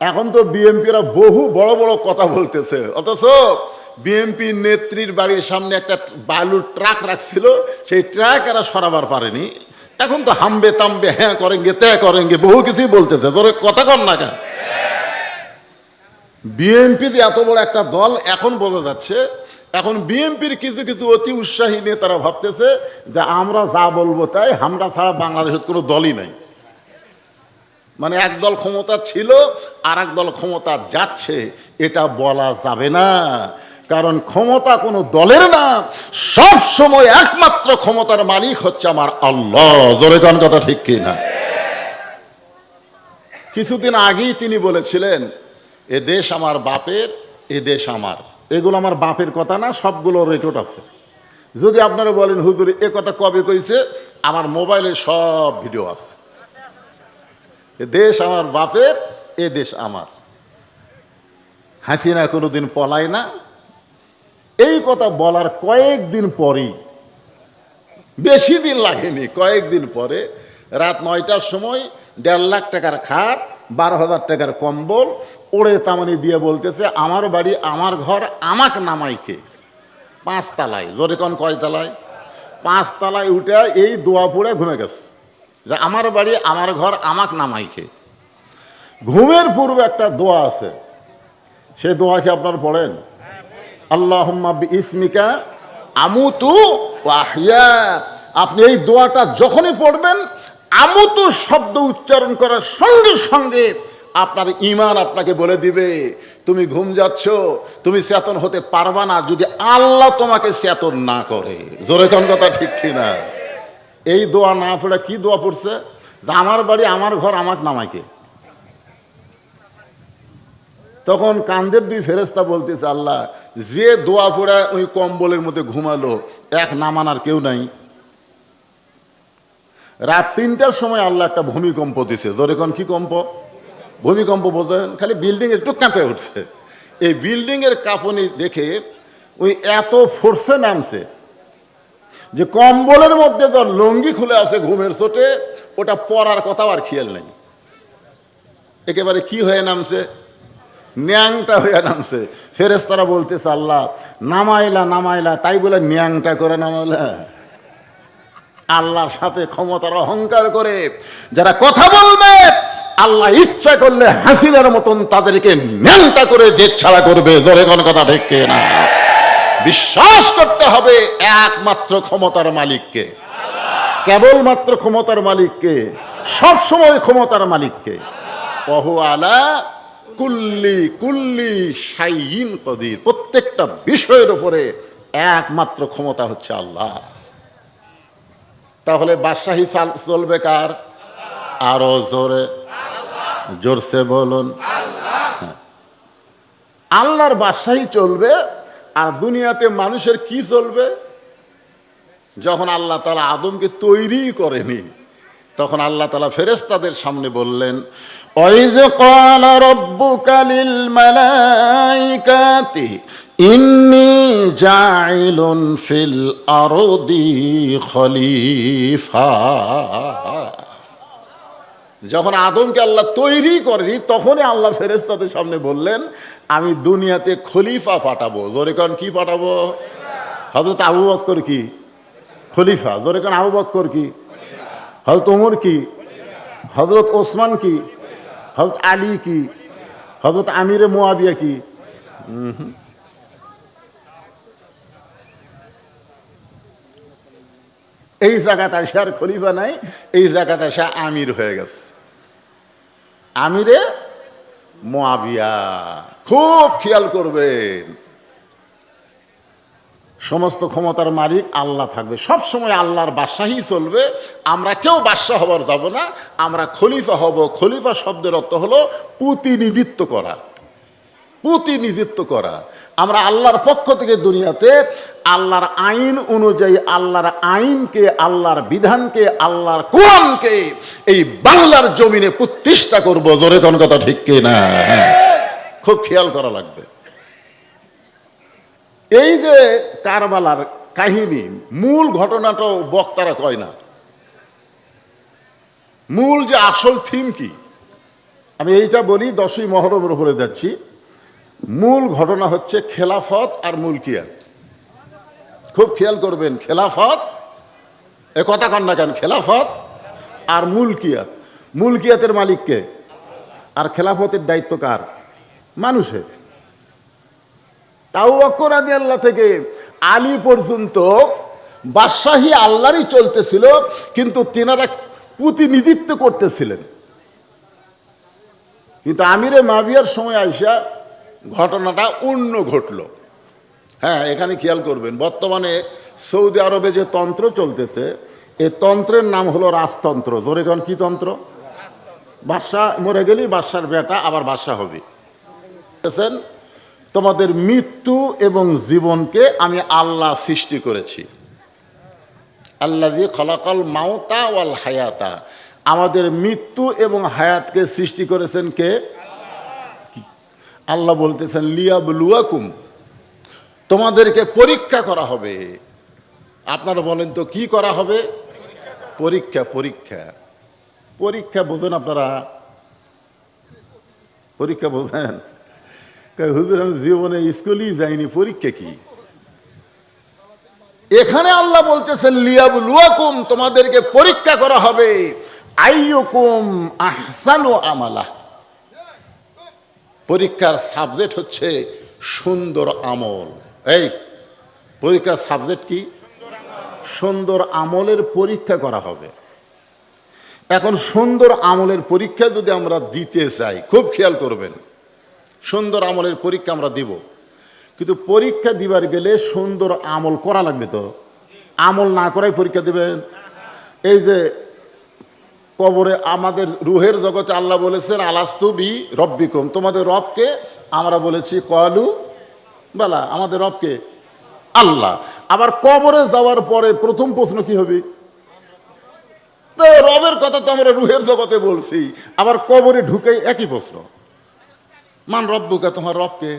এখন তো বিএনপিরা বহু বড় বড় কথা বলতেছে, অথচ বিএনপি নেত্রীর বাড়ির সামনে একটা বালুর ট্রাক রাখছিল, সেই ট্রাক এরা সরাবার পারেনি। এখন তো হামবে তামবে, হ্যাঁ করেঙ্গে ত্যাগ করেঙ্গে, বহু কিছুই বলতেছে। জোরে কথা কর না কেন? বিএনপি যে এত বড় একটা দল এখন বোঝা যাচ্ছে। এখন বিএনপির কিছু কিছু অতি উৎসাহী নেতারা ভাবতেছে যে আমরা যা বলবো তাই, আমরা ছাড়া বাংলাদেশের কোনো দলই নাই। মানে এক দল ক্ষমতা ছিল আর এক দল ক্ষমতা যাচ্ছে, এটা বলা যাবে না। কারণ ক্ষমতা কোনো দলের না, সব সময় একমাত্র ক্ষমতার মালিক হচ্ছে আমার আল্লাহ। জোরে কোন কথা ঠিক কি না? কিছুদিন আগেই তিনি বলেছিলেন, এ দেশ আমার বাপের, এ দেশ আমার। এগুলো আমার বাপের কথা না, সবগুলো রেকর্ড আছে। যদি আপনারা বলেন হুজুর এ কথা কবে কইছে, আমার মোবাইলে সব ভিডিও আছে। এ দেশ আমার বাপের, এ দেশ আমার। হাসিনা কোনোদিন পলায় না। এই কথা বলার কয়েকদিন পরেই, বেশি দিন লাগেনি, কয়েকদিন পরে রাত 9টার সময় 1.5 লাখ টাকার খাট, 12,000 টাকার কম্বল ওড়ে তামানি দিয়ে বলতেছে আমার বাড়ি আমার ঘর আমাক নামাইকে। 5 তলায়, জোরে কোন কয় তলায়? 5 তলায় উঠে এই দোয়া পড়ে ঘুমে গেছে যে আমার বাড়ি আমার ঘর আমাক নামাইকে। ঘুমের পূর্বে একটা দোয়া আছে, সেই দোয়া কি আপনারা পড়েন? আল্লাহুম্মা বিইসমিকা আমুতু ওয়া আহইয়া। আপনি এই দোয়াটা যখনই পড়বেন, আমুতু শব্দ উচ্চারণ করার সঙ্গে সঙ্গে আপনার ঈমান আপনাকে বলে দিবে তুমি ঘুম যাচ্ছ, তুমি চেতন হতে পারবা না যদি আল্লাহ তোমাকে চেতন না করে। জোরে কোন কথা ঠিক কিনা? এই দোয়া না পড়ে কি দোয়া পড়ছে? যে আমার বাড়ি আমার ঘর আমাক নামাইকে। তখন কান্দের 2 ফেরেশতা বলতেছে আল্লাহ, যে দোয়া পড়ে ওই কম্বলের মধ্যে ঘুমালো, এক নামানার কেউ নাই। রাত 3টার সময় আল্লাহ একটা ভূমিকম্প দিছে। জোরে কোন কি কম্প? ভূমিকম্প বোঝেন? খালি বিল্ডিং একটু কাঁপে উঠছে। এই বিল্ডিং এর কাঁপুনি দেখে ওই এত ফোর্সে নামছে যে কম্বলের মধ্যে যার লুঙ্গি খুলে আছে ঘুমের চোটে, ওটা পরার কথাও আর খেয়াল নেই। একেবারে কি হয়ে নামছে? ন্যাংটা হয়ে নামছে। ফেরেশতারা বলতেছে আল্লাহ নামাইলা নামাইলা, তাই বলে ন্যাংটা করে নামাইলা? আল্লাহর সাথে ক্ষমতার অহংকার করে যারা কথা বলবে, আল্লাহ ইচ্ছা করলে হাসিনার মতন তাদেরকে ন্যাংটা করে জেদ ছাড়া করবে। জোরে কোন কথা ঠিক না? বিশ্বাস করতে হবে একমাত্র ক্ষমতার মালিককে, কেবলমাত্র ক্ষমতার মালিককে, সব সময় ক্ষমতার মালিককে। ওহু আলা কুল্লি কুল্লি শাইইন কদির। প্রত্যেকটা বিষয়ের উপরে একমাত্র ক্ষমতা হচ্ছে আল্লাহ। তাহলে বাদশাহী চলবে কার? আরো জোরে, জোরসে বলুন। আল্লাহর বাদশাহী চলবে। আর দুনিয়াতে মানুষের কি চলবে? যখন আল্লাহ তাআলা আদমকে তৈরি করেনি, তখন আল্লাহ তাআলা ফেরেশতাদের সামনে বললেন ওয়াইজ ক্বালা রাব্বুকা লিল মালাইকাতি ইন্নী জাইলুন ফিল আরদি খলিফা। যখন আদমকে আল্লাহ তৈরি করেনি, তখনই আল্লাহ ফেরেশতাদের সামনে বললেন আমি দুনিয়াতে খলিফা পাঠাবো। জোরে কোন কি পাঠাবো? হযরত আবু বকর কি খলিফা? জোরে কোন আবু বকর কি? হযরত ওমর কি? হযরত ওসমান কি? হযরত আলী কি? হযরত আমিরে মুয়াবিয়া কি? এই জায়গাতে এসে আর খলিফা নাই, এই জায়গাতে এসে আমির হয়ে গেছে, আমিরে মুয়াবিয়া। খুব খেয়াল করবেন, সমস্ত ক্ষমতার মালিক আল্লাহ থাকবে, সব সময় আল্লাহর বাদশাহী চলবে। আমরা কেউ বাদশাহ হবার যাব না, আমরা খলিফা হব। খলিফা শব্দের অর্থ হলো প্রতিনিধিত্ব করা, প্রতিনিধিত্ব করা। আমরা আল্লাহর পক্ষ থেকে দুনিয়াতে আল্লাহর আইন অনুযায়ী আল্লাহর আইনকে, আল্লাহর বিধানকে, আল্লাহর কোরআনকে এই বাংলার জমিনে প্রতিষ্ঠা করব। জোরে কোন কথা ঠিক কিনা? খুব খেয়াল করা লাগবে। এই যে কারবালার কাহিনী, মূল ঘটনাটাও বক্তারা কয় না। মূল যে আসল থিম কি, আমি এইটা বলি 10ই মহরমের উপরে যাচ্ছি। মূল ঘটনা হচ্ছে খেলাফত আর মুলকিয়াত। খুব খেয়াল করবেন, খেলাফত, এ কথা কন না কেন, খেলাফত আর মুলকিয়াত। মুলকিয়াতের মালিককে আর খেলাফতের দায়িত্ব কার? মানুষের। তাও বকর রাদিয়াল্লাহু থেকে আলী পর্যন্ত বাদশাহী আল্লাহরই চলতেছিল, কিন্তু তিনারা প্রতিনিধিত্ব করতেছিলেন। কিন্তু আমিরে মাবিয়ার সময় আইসা ঘটনাটা অন্য ঘটলো। হ্যাঁ, এখানে খেয়াল করবেন, বর্তমানে সৌদি আরবে যে তন্ত্র চলতেছে, এই তন্ত্রের নাম হলো রাজতন্ত্র। জোরে কোন, কি তন্ত্র? বাদশা মরে গেলেই বাদশার বেটা আবার বাদশা হবে। তোমাদের মৃত্যু এবং জীবনকে আমি আল্লাহ সৃষ্টি করেছি। আল্লাযী খালাকাল মাউতা ওয়াল হায়াতা। আমাদের মৃত্যু এবং হায়াতকে সৃষ্টি করেছেন কে? আল্লাহ বলতেছেন লিয়াবলুয়াকুম, তোমাদেরকে পরীক্ষা করা হবে। আপনারা বলেন তো কি করা হবে? পরীক্ষা। পরীক্ষা পরীক্ষা বোঝেন আপনারা? পরীক্ষা বোঝেন? হুজুর আমি জীবনে স্কুলই যাইনি, পরীক্ষা কি? এখানে আল্লাহ বলতেছেন লিয়াবলুয়াকুম, তোমাদেরকে পরীক্ষা করা হবে। আইয়ুকুম আহসানু আমালা। পরীক্ষার সাবজেক্ট হচ্ছে সুন্দর আমল। এই পরীক্ষার সাবজেক্ট কি? সুন্দর আমলের পরীক্ষা করা হবে। এখন সুন্দর আমলের পরীক্ষা যদি আমরা দিতে চাই, খুব খেয়াল করবেন, সুন্দর আমলের পরীক্ষা আমরা দিব, কিন্তু পরীক্ষা দিবার গেলে সুন্দর আমল করা লাগবে। তো আমল না করাই পরীক্ষা দিবেন? এই যে কবরে আমাদের রুহের জগতে আল্লাহ বলেছেন আলাস্তু বি রব্বিকুম, তোমাদের রবকে? আমরা বলেছি কলু বালা, আমাদের রবকে আল্লাহ। আবার কবরে যাওয়ার পরে প্রথম প্রশ্ন কি হবে? তো রবের কথা তো আমরা রুহের জগতে বলছি, আবার কবরে ঢুকেই একই প্রশ্ন, মান রব্বুকা, তোমার রবকে?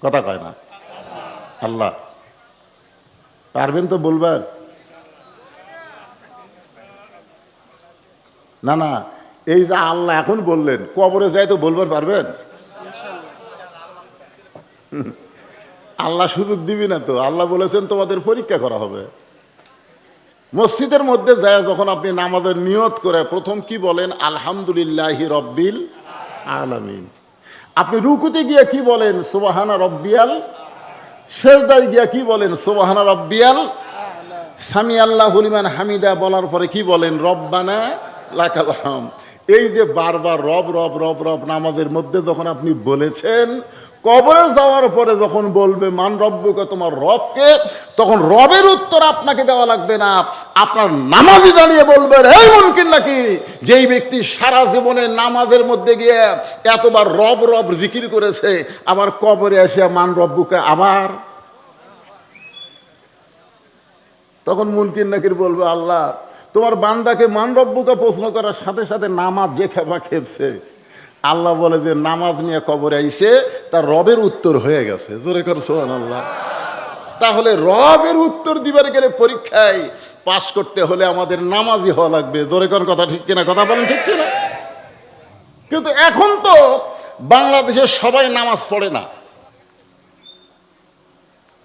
কথা কয় না আল্লাহ। পারবেন তো বলবার? না না, এই যে আল্লাহ এখন বললেন, কবরে যাই তো বলবার পারবেন? আল্লাহ সুযোগ দিবি না তো। আল্লাহ বলেছেন তোমাদের পরীক্ষা করা হবে। মসজিদের মধ্যে যায় যখন আপনি নামাজের নিয়ত করে প্রথম কি বলেন? আলহামদুলিল্লাহি রব্বিল আলামিন। আপনি রুকুতে গিয়ে কি বলেন? সুবহানা রব্বিয়াল। সেজদায় গিয়া কি বলেন? সুবহানা রব্বিয়াল। সামি আল্লাহু লিমান হামিদা বলার পরে কি বলেন? রব্বানা লাকাল হামদ। এই যে বারবার রব রব রব রব নামাজের মধ্যে যখন আপনি বলেছেন, কবরে যাওয়ার পরে যখন বলবে মান রব্বুকা, তোমার রবকে, তখন রবের উত্তর আপনাকে দেওয়া লাগবে না, আপনার নামাজি দাঁড়িয়ে বলবেন এই মুমকিন নাকি যেই ব্যক্তি সারা জীবনে নামাজের মধ্যে গিয়ে এতবার রব রব জিকির করেছে, আবার কবরে এসে মান রব্বুকা আবার? তখন মুনকির নাকির বলবে আল্লাহ তোমার বান্দাকে মান রব্বুকা প্রশ্ন করার সাথে সাথে নামাজ যে খেপা খেপছে, আল্লাহ বলে যে নামাজ নিয়ে কবরে আইছে, তার রবের উত্তর হয়ে গেছে। জোরে কর সুবহানাল্লাহ। তাহলে রবের উত্তর দিবার গেলে পরীক্ষায় পাশ করতে হলে আমাদের নামাজি হওয়া লাগবে। জোরে কর, কথা ঠিক কিনা? কথা বলেন ঠিক কিনা? কিন্তু এখন তো বাংলাদেশের সবাই নামাজ পড়ে না।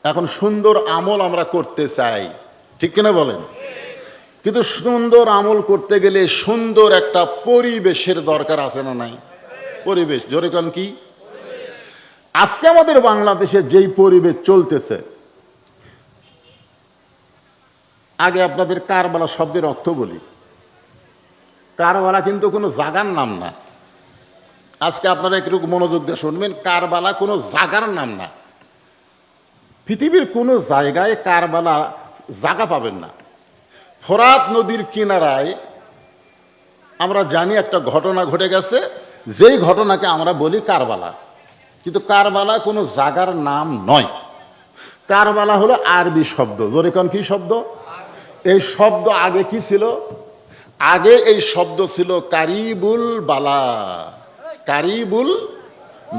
এখন সুন্দর আমল আমরা করতে চাই, ঠিক কিনা বলেন? কিন্তু সুন্দর আমল করতে গেলে সুন্দর একটা পরিবেশের দরকার আছে না নাই? পরিবেশ, জোরে কোন কি? আজকে আমাদের বাংলাদেশে যেই পরিবেশ চলতেছে, আগে আপনাদের কারবালা শব্দের অর্থ বলি। কারবালা কিন্তু কোনো জাগার নাম না। আজকে আপনারা একটু মনোযোগ দিয়ে শুনবেন, কারবালা কোনো জাগার নাম না। পৃথিবীর কোনো জায়গায় কারবালা জায়গা পাবেন না। ফোরাত নদীর কিনারায় আমরা জানি একটা ঘটনা ঘটে গেছে, যেই ঘটনাকে আমরা বলি কারবালা। কিন্তু কারবালা কোনো জায়গার নাম নয়। কারবালা হলো আরবি শব্দ। জোরে কোন কি শব্দ? এই শব্দ আগে কি ছিল? আগে এই শব্দ ছিল কারিবুল বালা। কারিবুল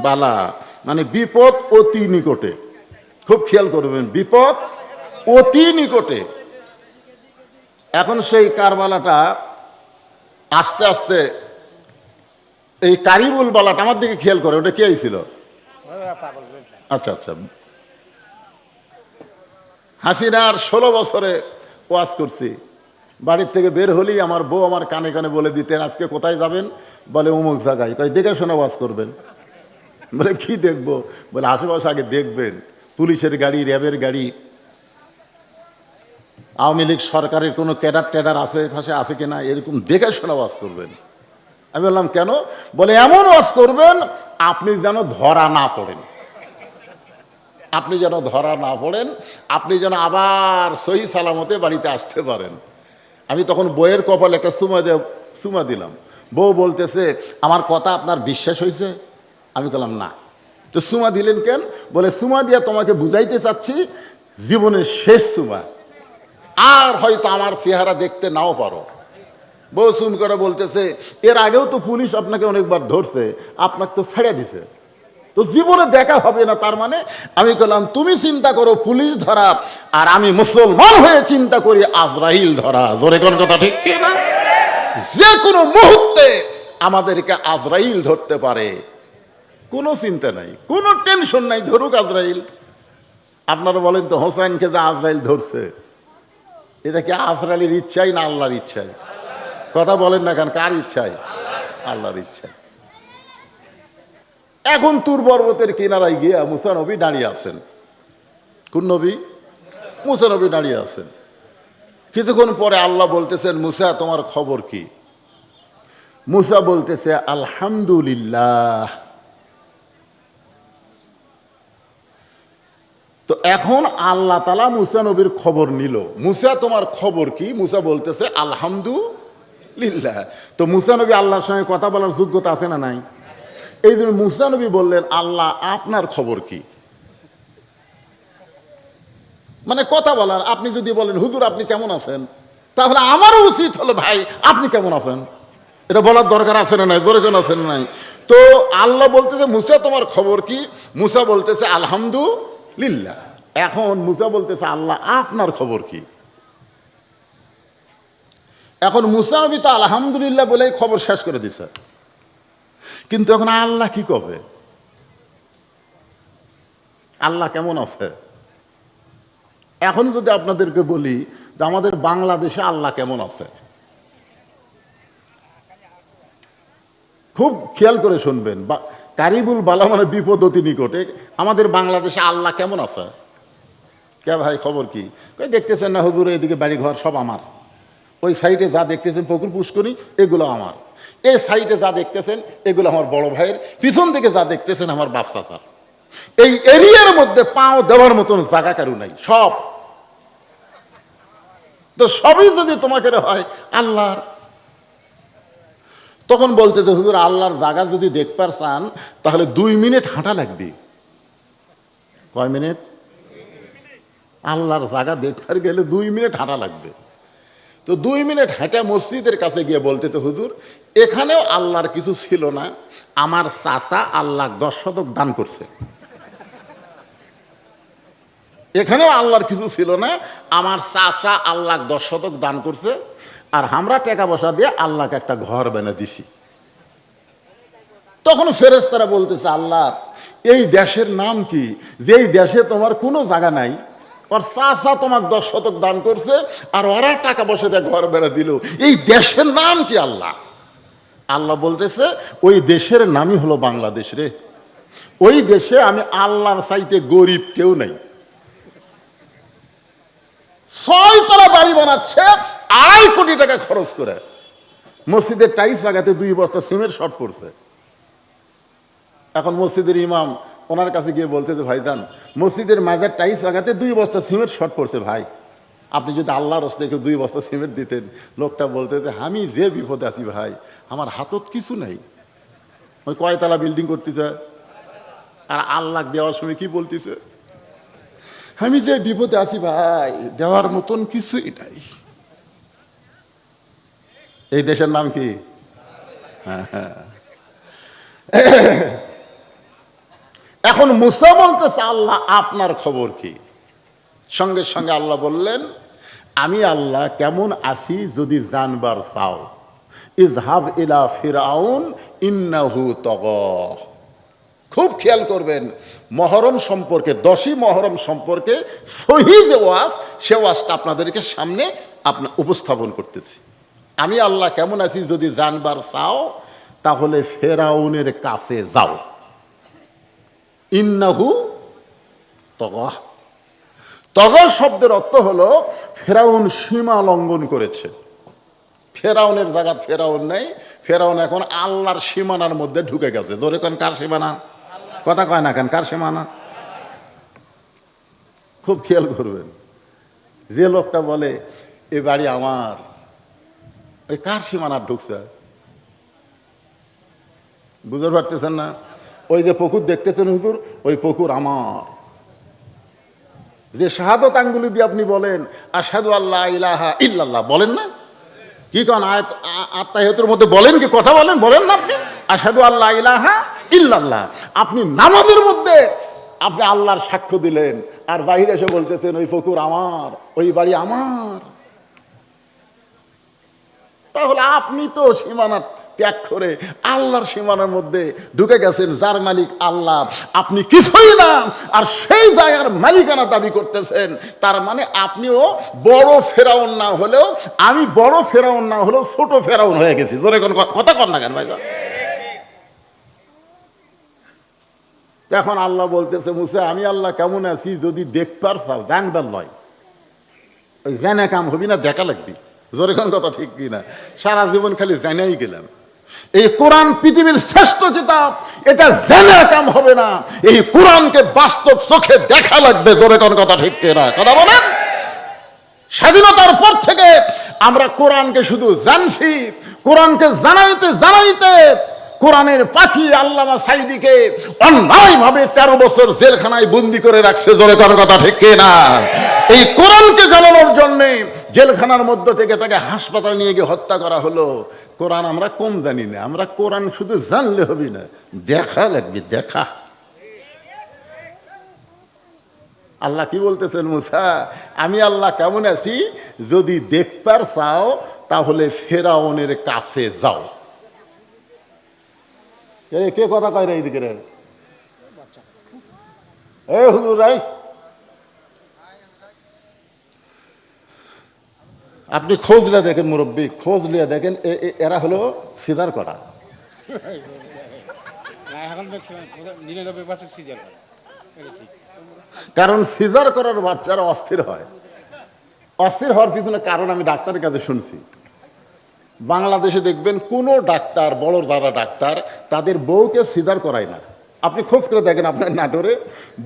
বালা মানে বিপদ অতি নিকটে। খুব খেয়াল করবেন, বিপদ অতি নিকটে। এখন সেই কারবালাটা আস্তে আস্তে এই কারিবুল বালাটা আমার দিকে খেয়াল করে, ওটা কে আইছিল? আচ্ছা আচ্ছা, হাসিনার 16 বছরে ওয়াজ করছি। বাড়ির থেকে বের হলেই আমার বউ আমার কানে কানে বলে দিতেন, আজকে কোথায় যাবেন? বলে অমুক জায়গায়। তাই দেখে শোনা ওয়াজ করবেন। বলে কি দেখবো? বলে আশেপাশে আগে দেখবেন, পুলিশের গাড়ি, র্যাবের গাড়ি, আওয়ামী লীগ সরকারের কোনো ক্যাডার ট্যাডার আশেপাশে আছে কিনা, এরকম দেখে শোনা ওয়াজ করবেন। আমি বললাম কেন? বলে এমন ওয়াজ করবেন আপনি যেন ধরা না পড়েন, আপনি যেন ধরা না পড়েন, আপনি যেন আবার সহি সালামতে বাড়িতে আসতে পারেন। আমি তখন বইয়ের কপালে একটা চুমা দিলাম। বউ বলতেছে, আমার কথা আপনার বিশ্বাস হয়েছে? আমি বললাম না। তো চুমা দিলেন কেন? বলে চুমা দিয়ে তোমাকে বুঝাইতে চাচ্ছি জীবনের শেষ চুমা, আর হয়তো আমার চেহারা দেখতে নাও পারো। বউ চুম করে বলতেছে, এর আগেও তো পুলিশ আপনাকে অনেকবার ধরছে, আপনাকে তো ছেড়ে দিছে, তো জীবনে দেখা হবে না তার মানে? আমি বললাম তুমি চিন্তা করো পুলিশ ধরা, আর আমি মুসলমান হয়ে চিন্তা করি আজরাইল ধরা। জোরে কোন কথা ঠিক কি না? যে কোনো মুহূর্তে আমাদেরকে আজরাইল ধরতে পারে, কোনো চিন্তা নাই, কোনো টেনশন নাই, ধরুক আজরাইল। আপনারা বলেন তো, হোসেনকে যে আজরাইল ধরছে, এটা কি আজরাইলের ইচ্ছাই না আল্লাহর ইচ্ছায়? কথা বলেন না কেন? কার ইচ্ছায়? আল্লাহর ইচ্ছায়। এখন তুর পর্বতের কিনারায় গিয়া মুসা নবী দাঁড়িয়ে আছেন। কোন নবী? মুসা নবী দাঁড়িয়ে আছেন। কিছুক্ষণ পরে আল্লাহ বলতেছেন, মুসা তোমার খবর কি? মুসা বলতেছে আলহামদুলিল্লাহ। তো এখন আল্লাহ তাআলা মুসা নবীর খবর নিল, মুসা তোমার খবর কি? মুসা বলতেছে আলহামদুলিল্লাহ। তো মুসা নবী আল্লাহর সঙ্গে কথা বলার যোগ্যতা আছে না নাই? এই জন্য মুসা নবী বললেন, আল্লাহ আপনার খবর কি? মানে কথা বলার। আপনি যদি বলেন হুজুর আপনি কেমন আছেন, তাহলে আমারও উচিত হলো ভাই আপনি কেমন আছেন, এটা বলার দরকার আছে না নাই? জোরে কেন আছেন নাই? তো আল্লাহ বলতেছে মুসা তোমার খবর কি? মুসা বলতেছে আলহামদুলিল্লাহ। এখন মুসা বলতেছে আল্লাহ আপনার খবর কি? এখন মুসা নবী তো আলহামদুলিল্লাহ বলেই খবর শেষ করে দিছে, কিন্তু এখন আল্লাহ কি করবে? আল্লাহ কেমন আছে? এখন যদি আপনাদেরকে বলি যে আমাদের বাংলাদেশে আল্লাহ কেমন আছে, খুব খেয়াল করে শুনবেন। কারিবুল বালা মানে বিপদ অতি নিকটে। আমাদের বাংলাদেশে আল্লাহ কেমন আছে? কে ভাই খবর কি? দেখতেছেন না হুজুর, এদিকে বাড়ি ঘর সব আমার, ওই সাইডে যা দেখতেছেন পুকুর পুষ্করি এগুলো আমার, এই সাইডে যা দেখতেছেন এগুলো আমার বড় ভাইয়ের, পিছন দিকে যা দেখতেছেন আমার বাপ চাচার। এই এরিয়ার মধ্যে পাও দেওয়ার মতন জায়গা কারু নাই, সব তো সবই যদি তোমাকে হয় আল্লাহর। তখন বলতে যে হুজুর আল্লাহর জায়গা যদি দেখবার চান তাহলে 2 মিনিট হাঁটা লাগবে। কয় মিনিট? আল্লাহর জায়গা দেখবার গেলে 2 মিনিট হাঁটা লাগবে। তো 2 মিনিট হেঁটে মসজিদের কাছে গিয়ে বলতেছে হুজুর এখানেও আল্লাহর কিছু ছিল না, আমার চাচা আল্লাহ 10 শতক দান করছে। এখানেও আল্লাহর কিছু ছিল না, আমার চাচা আল্লাহ 10 শতক দান করছে, আর আমরা টাকা পয়সা দিয়ে আল্লাহকে একটা ঘর বানিয়ে দিছি। তখন ফেরেশতারা বলতেছে আল্লাহ এই দেশের নাম কি, যেই দেশে তোমার কোনো জায়গা নাই, ওর চাচা তোমার 10 শতক দান করছে আর ওরা টাকা পয়সা দিয়ে ঘর বেড়া দিল, এই দেশের নাম কি আল্লাহ? আল্লাহ বলতেছে ওই দেশের নামই হলো বাংলাদেশ রে। ওই দেশে আমি আল্লাহর চাইতে গরিব কেউ নাই। 6 তলা বাড়ি বানাচ্ছে 2.5 কোটি টাকা খরচ করে, মসজিদের টাইলস লাগাতে 2 বস্তা সিমেন্ট শর্ট পড়ছে। এখন মসজিদের ইমাম ওনার কাছে গিয়ে বলতেছে ভাইজান মসজিদের মাজার টাইলস লাগাতে 2 বস্তা সিমেন্ট শর্ট পড়ছে, ভাই আপনি যদি আল্লাহর রাস্তায় 2 বস্তা সিমেন্ট দিতেন। লোকটা বলতেছে আমি যে বিপদে আছি ভাই, আমার হাতত কিছু নেই। ওই কয়তলা বিল্ডিং করতেছে আর আল্লাহ দেওয়ার সময় কি বলতেছে, আমি যে বিপদে আছি ভাই দেওয়ার মতন কিছুই নাই। এই দেশের নাম কি? এখন মুসা বলতেছে আল্লাহ আপনার খবর কি? সঙ্গে সঙ্গে আল্লাহ বললেন আমি আল্লাহ কেমন আছি যদি জানবার চাও ইজহাব ইলা ফিরাউন ইন্নাহু তাগা। খুব খেয়াল করবেন, মহরম সম্পর্কে, 10ই মহরম সম্পর্কে সহি যে ওয়াজ, সে ওয়াজটা আপনাদেরকে সামনে উপস্থাপন করতেছি। আমি আল্লাহ কেমন আছি যদি জানবার চাও তাহলে ফেরাউনের কাছে যাও। ইন্নাহু তাগা। তাগা শব্দের অর্থ হলো ফেরাউন সীমা লঙ্ঘন করেছে। ফেরাউনের জায়গা ফেরাউন নেই, ফেরাউন এখন আল্লাহর সীমানার মধ্যে ঢুকে গেছে। জোরে কোন কার সীমানা? কথা কয় না কেন? কার সীমানা? খুব খেয়াল করবেন, যে লোকটা বলে এ বাড়ি আমার, ওই কার সীমানার ঢুকছে? বুঝতে পারতেছেন না? ওই যে পুকুর দেখতেছেন হুজুর, ওই পুকুর আমার। যে শাহাদত আঙ্গুলি দিয়ে আপনি বলেন আশহাদু আল্লা ইলাহা ইল্লাল্লাহ, বলেন না? কি কোন আত্মাহিয়াতের মধ্যে বলেন কি? কথা বলেন, বলেন না আপনি আশহাদু আল্লা ইলাহা ইল্লাল্লাহ? আপনি নামাজের মধ্যে আপনি আল্লাহর সাক্ষ্য দিলেন, আর বাইরে এসে বলতেছেন ওই পুকুর আমার, ওই বাড়ি আমার। তাহলে আপনি তো সীমানা ত্যাগ করে আল্লাহর সীমানার মধ্যে ঢুকে গেছেন, যার মালিক আল্লাহ, আপনি কিছুই না, আর সেই জায়গার মালিকানা দাবি করতেছেন। তার মানে আপনিও বড় ফেরাউন না হলেও, আমি বড় ফেরাউন না হলেও ছোট ফেরাউন হয়ে গেছি। জোরে কোন কথা কর না কেন ভাই? এখন আল্লাহ বলতেছে মুসা, আমি আল্লাহ কেমন আছি যদি দেখবার চাও, জানবার নয়, ওই জেনে কাম হবি না, দেখা লাগবি। জোরে কোন কথা ঠিক কিনা? সারা জীবন খালি জানাই গেলাম। এই কোরআন পৃথিবীর শ্রেষ্ঠ কিতাব, এটা জেনে কাম হবে না, এই কোরআনকে বাস্তব চোখে দেখা লাগবে। জোরে কোন কথা ঠিক কিনা? কথা বলেন। স্বাধীনতার পর থেকে আমরা কোরআনকে শুধু জানছি, কোরআনকে জানাইতে জানাইতে কোরআনের পাখি আল্লামা সাইদিকে অন্যায়ভাবে 13 বছর জেলখানায় বন্দি করে রাখছে। জোরে কোন কথা ঠিক কিনা? এই কোরআনকে জানানোর জন্য জেলখানার মধ্য থেকে তাকে হাসপাতাল নিয়ে গিয়ে হত্যা করা হলো। কোরআন আমরা কম জানি না, আমরা কোরআন শুধু জানলে হবে না, দেখা লাগবে, দেখা। আল্লাহ কি বলতেছেন মুসা, আমি আল্লাহ কেমন আছি যদি দেখবার চাও তাহলে ফেরাউনের কাছে যাও। কে কথা কয় রে এইদিকে রে? এ হুজুর রাই, আপনি খোঁজ লিয়ে দেখেন, মুরব্বী খোঁজ লিয়ে দেখেন, এরা হলো সিজার করা। কারণ সিজার করার বাচ্চারা অস্থির হয়। অস্থির হওয়ার পিছনে কারণ আমি ডাক্তারের কাছে শুনছি, বাংলাদেশে দেখবেন কোনো ডাক্তার, বড় যারা ডাক্তার, তাদের বউকে সিজার করায় না। আপনি খোঁজ করে দেখেন আপনার নাটোরে,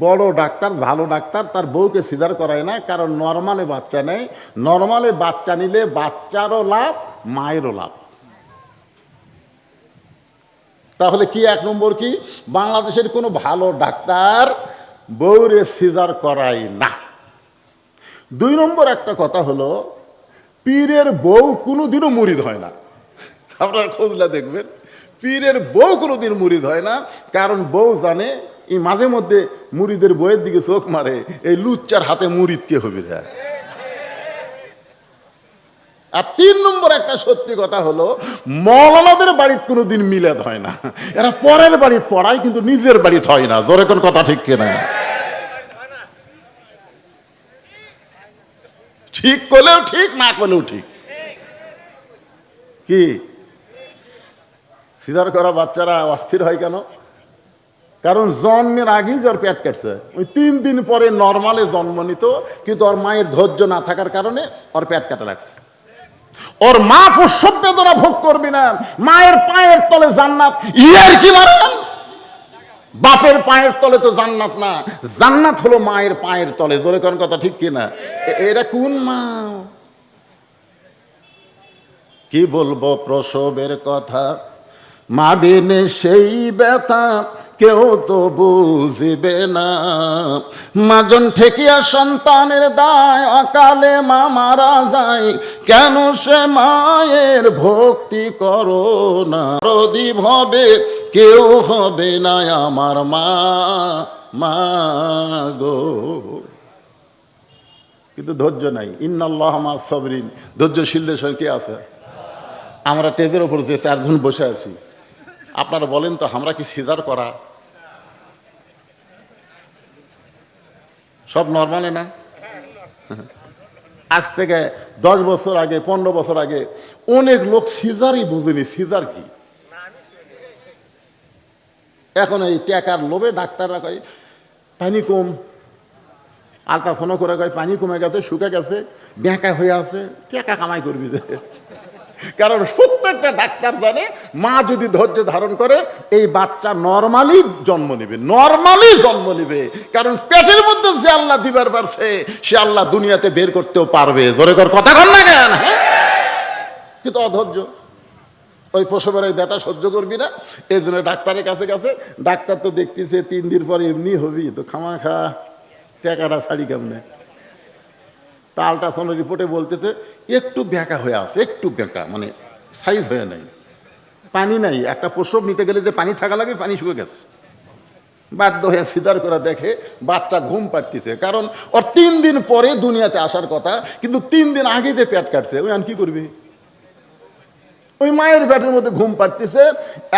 বড় ডাক্তার, ভালো ডাক্তার, তার বউকে সিজার করায় না। কারণ নর্মালে বাচ্চা নেয়, নর্মালে বাচ্চা নিলে বাচ্চারও লাভ, মায়েরও লাভ। তাহলে কি এক নম্বর কি, বাংলাদেশের কোনো ভালো ডাক্তার বউরে সিজার করায় না। 2 নম্বর একটা কথা হলো, পীরের বউ কোনোদিনও মুরিদ হয় না। আপনারা খোঁজলা দেখবেন, পীরের বউ কোনোদিন মুরিদ হয় না। কারণ বউ জানে এই মাঝে মধ্যে মুরিদের বইয়ের দিকে চোখ মারে, এই লুচ্চার হাতে মুরিদ কে হবে রে। আর 3 নম্বর একটা সত্যি কথা হলো, মৌলানাদের বাড়িতে কোনোদিন মিলাদ হয় না। এরা পরের বাড়িতে পড়ায় কিন্তু নিজের বাড়িতে হয় না। জোরে কোন কথা ঠিক কিনা? ঠিক করলেও ঠিক, না করলেও ঠিক। কি সিজার করা বাচ্চারা অস্থির হয় কেন? কারণ জন্মের আগেই যার পেট কাটছে, ওই 3 দিন পরে নর্মালে জন্ম নিত, কিন্তু ওর মায়ের ধৈর্য না থাকার কারণে ওর পেট কাটা লাগছে। ওর মা প্রসব বেদনা ভোগ করবি না, মায়ের পায়ের তলে জান্নাত। ইয়ার কি মারেন? বাপের পায়ের তলে তো জান্নাত না, জান্নাত হলো মায়ের পায়ের তলে। জোরে কোন কথা ঠিক কিনা? এরা কোন মা? কি বলবো প্রসবের কথা, মা বিনে সেই ব্যথা কেউ তো বুঝবে না। মাজন ঠেকিয়া সন্তানের দায়, অকালে মা মারা যায়, কেন সে মায়ের ভক্তি করো না। প্রদীপ হবে কেউ হবে না আমার মা, মা গো। কিন্তু ধৈর্য নাই। ইন্নাল্লাহ মা সাবরিন, ধৈর্যশীলদের সঙ্গে কে আছে? আমরা টেজের ওপর যে 4 জন বসে আছি, আপনারা বলেন তো আমরা কি সিজার করা? সব নর্মালে না? আজ থেকে 10 বছর আগে, 15 বছর আগে অনেক লোক সিজারই বুঝেনি সিজার কি। এখন এই টাকার লোভে ডাক্তাররা কয় পানি কম, আলট্রাসাউন্ড করে কয় পানি কমে গেছে, শুকে গেছে, ব্যাঁকা হয়ে আছে, টাকা কামাই করবি। কারণ প্রত্যেকটা ডাক্তার জানে মা যদি ধৈর্য ধারণ করে এই বাচ্চা নর্মালি জন্ম নিবে, কারণ পেটের মধ্যে যে আল্লাহ দিবার পারছে সে আল্লাহ দুনিয়াতে বের করতেও পারবে। জোরে কর কথা কর না কেন? কিন্তু অধৈর্য, ওই প্রসবের ওই ব্যথা সহ্য করবি না, এই জন্য ডাক্তারের কাছে কাছে ডাক্তার তো দেখতেছে 3 দিন পরে এমনি হবি, তো খামাখা টাকাটা ছাড়ি কেমনে। তা আলট্রাসাউন্ড রিপোর্টে বলতেছে একটু ব্যাঁকা হয়ে আছে, একটু ব্যাঁকা, মানে সাইজ হয়ে নাই, পানি নাই। একটা প্রসব নিতে গেলে যে পানি থাকা লাগে, পানি শুকে গেছে। বাধ্য হয়ে সিজার করে দেখে বাচ্চা ঘুম পাড়তেছে, কারণ ওর 3 দিন পরে দুনিয়াতে আসার কথা, কিন্তু 3 দিন আগে যে পেট কাটছে ওই আন কি করবি, ওই মায়ের পেটের মধ্যে ঘুম পাড়তেছে।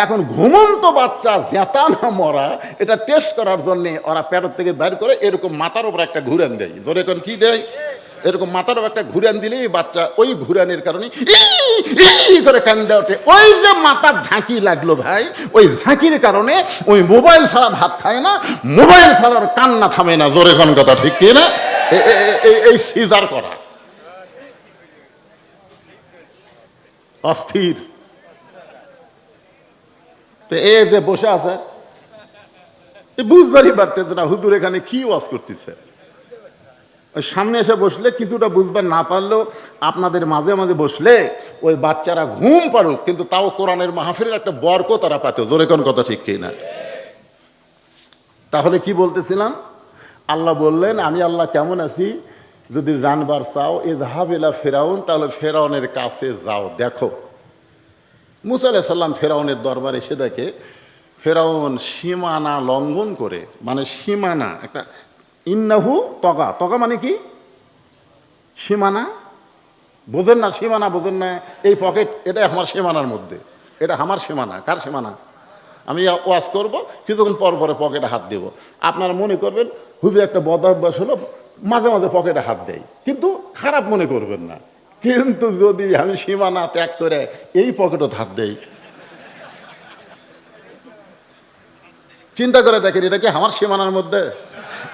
এখন ঘুমন্ত বাচ্চা জেতা না মরা এটা টেস্ট করার জন্যে ওরা পেটের থেকে বের করে এরকম মাথার উপর একটা ঘুরান দেয়। ধরে এখন কি দেয়, এরকম মাথার উপর একটা ঘুরান দিলে বাচ্চা ওই ঘুরানের কারণে করে কান্দা ওঠে। ওই যে মাথার ঝাঁকি লাগলো ভাই, ওই ঝাঁকির কারণে ওই মোবাইল ছাড়া ভাত খায় না, মোবাইল ছাড়ার কান্না থামে না। জোরে কোন কথা ঠিক কি না? এই সিজার করা অস্থির। তো এ যে বসে আছে বুঝবারই পারতেছে না হুজুর এখানে কি ওয়াজ করতেছে। সামনে এসে বসলে কিছুটা বুঝবার না পারলেও আপনাদের মাঝে মাঝে বসলে ওই বাচ্চারা ঘুম পাড়ুক, কিন্তু তাও কোরআনের মাহফিলের একটা বরকত তারা পাত। জোরে কোন কথা ঠিক কি না? তাহলে কি বলতেছিলাম, আল্লাহ বললেন আমি আল্লাহ কেমন আছি, যদি জানবার চাও ইযহাব ইলা ফিরাউন, তাহলে ফেরাউনের কাছে যাও, দেখো। মুসা আলাইহিস সালাম ফেরাউনের দরবারে এসে দেখে ফেরাউন সীমানা লঙ্ঘন করে, মানে সীমানা একটা ইন্নাহু তগা, তগা মানে কি সীমানা, বোঝেন না? সীমানা বোঝেন না? এই পকেট এটা আমার সীমানার মধ্যে, এটা আমার সীমানা। কার সীমানা? আমি ওয়াজ করব, কিছুক্ষণ পর পরে পকেটে হাত দেব। আপনারা মনে করবেন হুজুর একটা বদ অভ্যাস হলো মাঝে মাঝে পকেটে হাত দেয়, কিন্তু খারাপ মনে করবেন না। কিন্তু যদি আমি সীমানা ত্যাগ করে এই পকেটও হাত দেই, চিন্তা করে দেখেন এটা কি আমার সীমানার মধ্যে?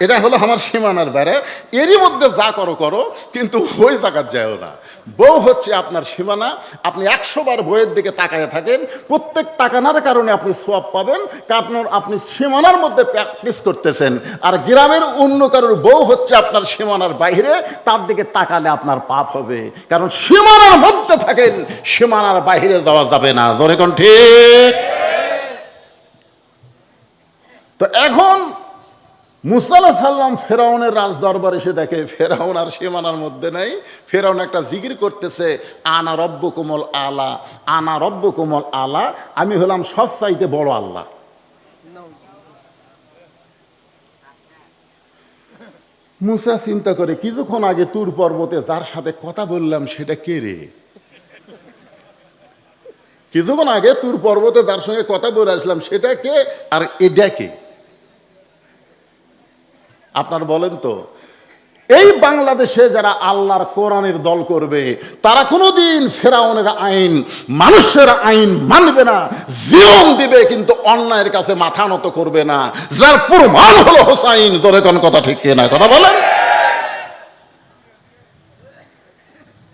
এটা হলো আমার সীমানার বাইরে। এরই মধ্যে যা করো করো, কিন্তু ওই জায়গার যায়ও না। বউ হচ্ছে আপনার সীমানা। আপনি 100 বার বইয়ের দিকে তাকায় থাকেন, প্রত্যেক তাকানোর কারণে আপনি সোয়াব পাবেন, কারণ আপনি সীমানার মধ্যে প্র্যাকটিস করতেছেন। আর গ্রামের অন্য কারোর বউ হচ্ছে আপনার সীমানার বাইরে, তার দিকে তাকালে আপনার পাপ হবে, কারণ সীমানার মধ্যে থাকেন, সীমানার বাইরে যাওয়া যাবে না। জোরে কোন ঠিক? তো এখন মুসা আলাইহিস সালাম ফেরাউনের রাজ দরবার এসে দেখে ফেরাউন আর সীমানার মধ্যে নেই। ফেরাউন একটা জিকির করতেছে, আনা রব্বুকুমুল আলা, আনা রব্বুকুমুল আলা, আমি হলাম সবচাইতে বড় আল্লাহ। মুসা চিন্তা করে কিছুক্ষণ আগে তুর পর্বতে যার সাথে কথা বললাম সেটা কে রে? কিছুক্ষণ আগে তুর পর্বতে যার সঙ্গে কথা বলে আসলাম সেটা কে, আর এটা কে? আপনার বলেন তো, এই বাংলাদেশে যারা আল্লাহর কোরআনের দল করবে তারা কোনোদিন ফেরাউনের আইন, মানুষের আইন মানবে না, জীবন দিবে, কিন্তু অন্যায়ের কাছে মাথা নত করবে না, যার প্রমাণ হলো হোসাইন। জোরে কোন কথা ঠিক কিনা? কথা বলেন।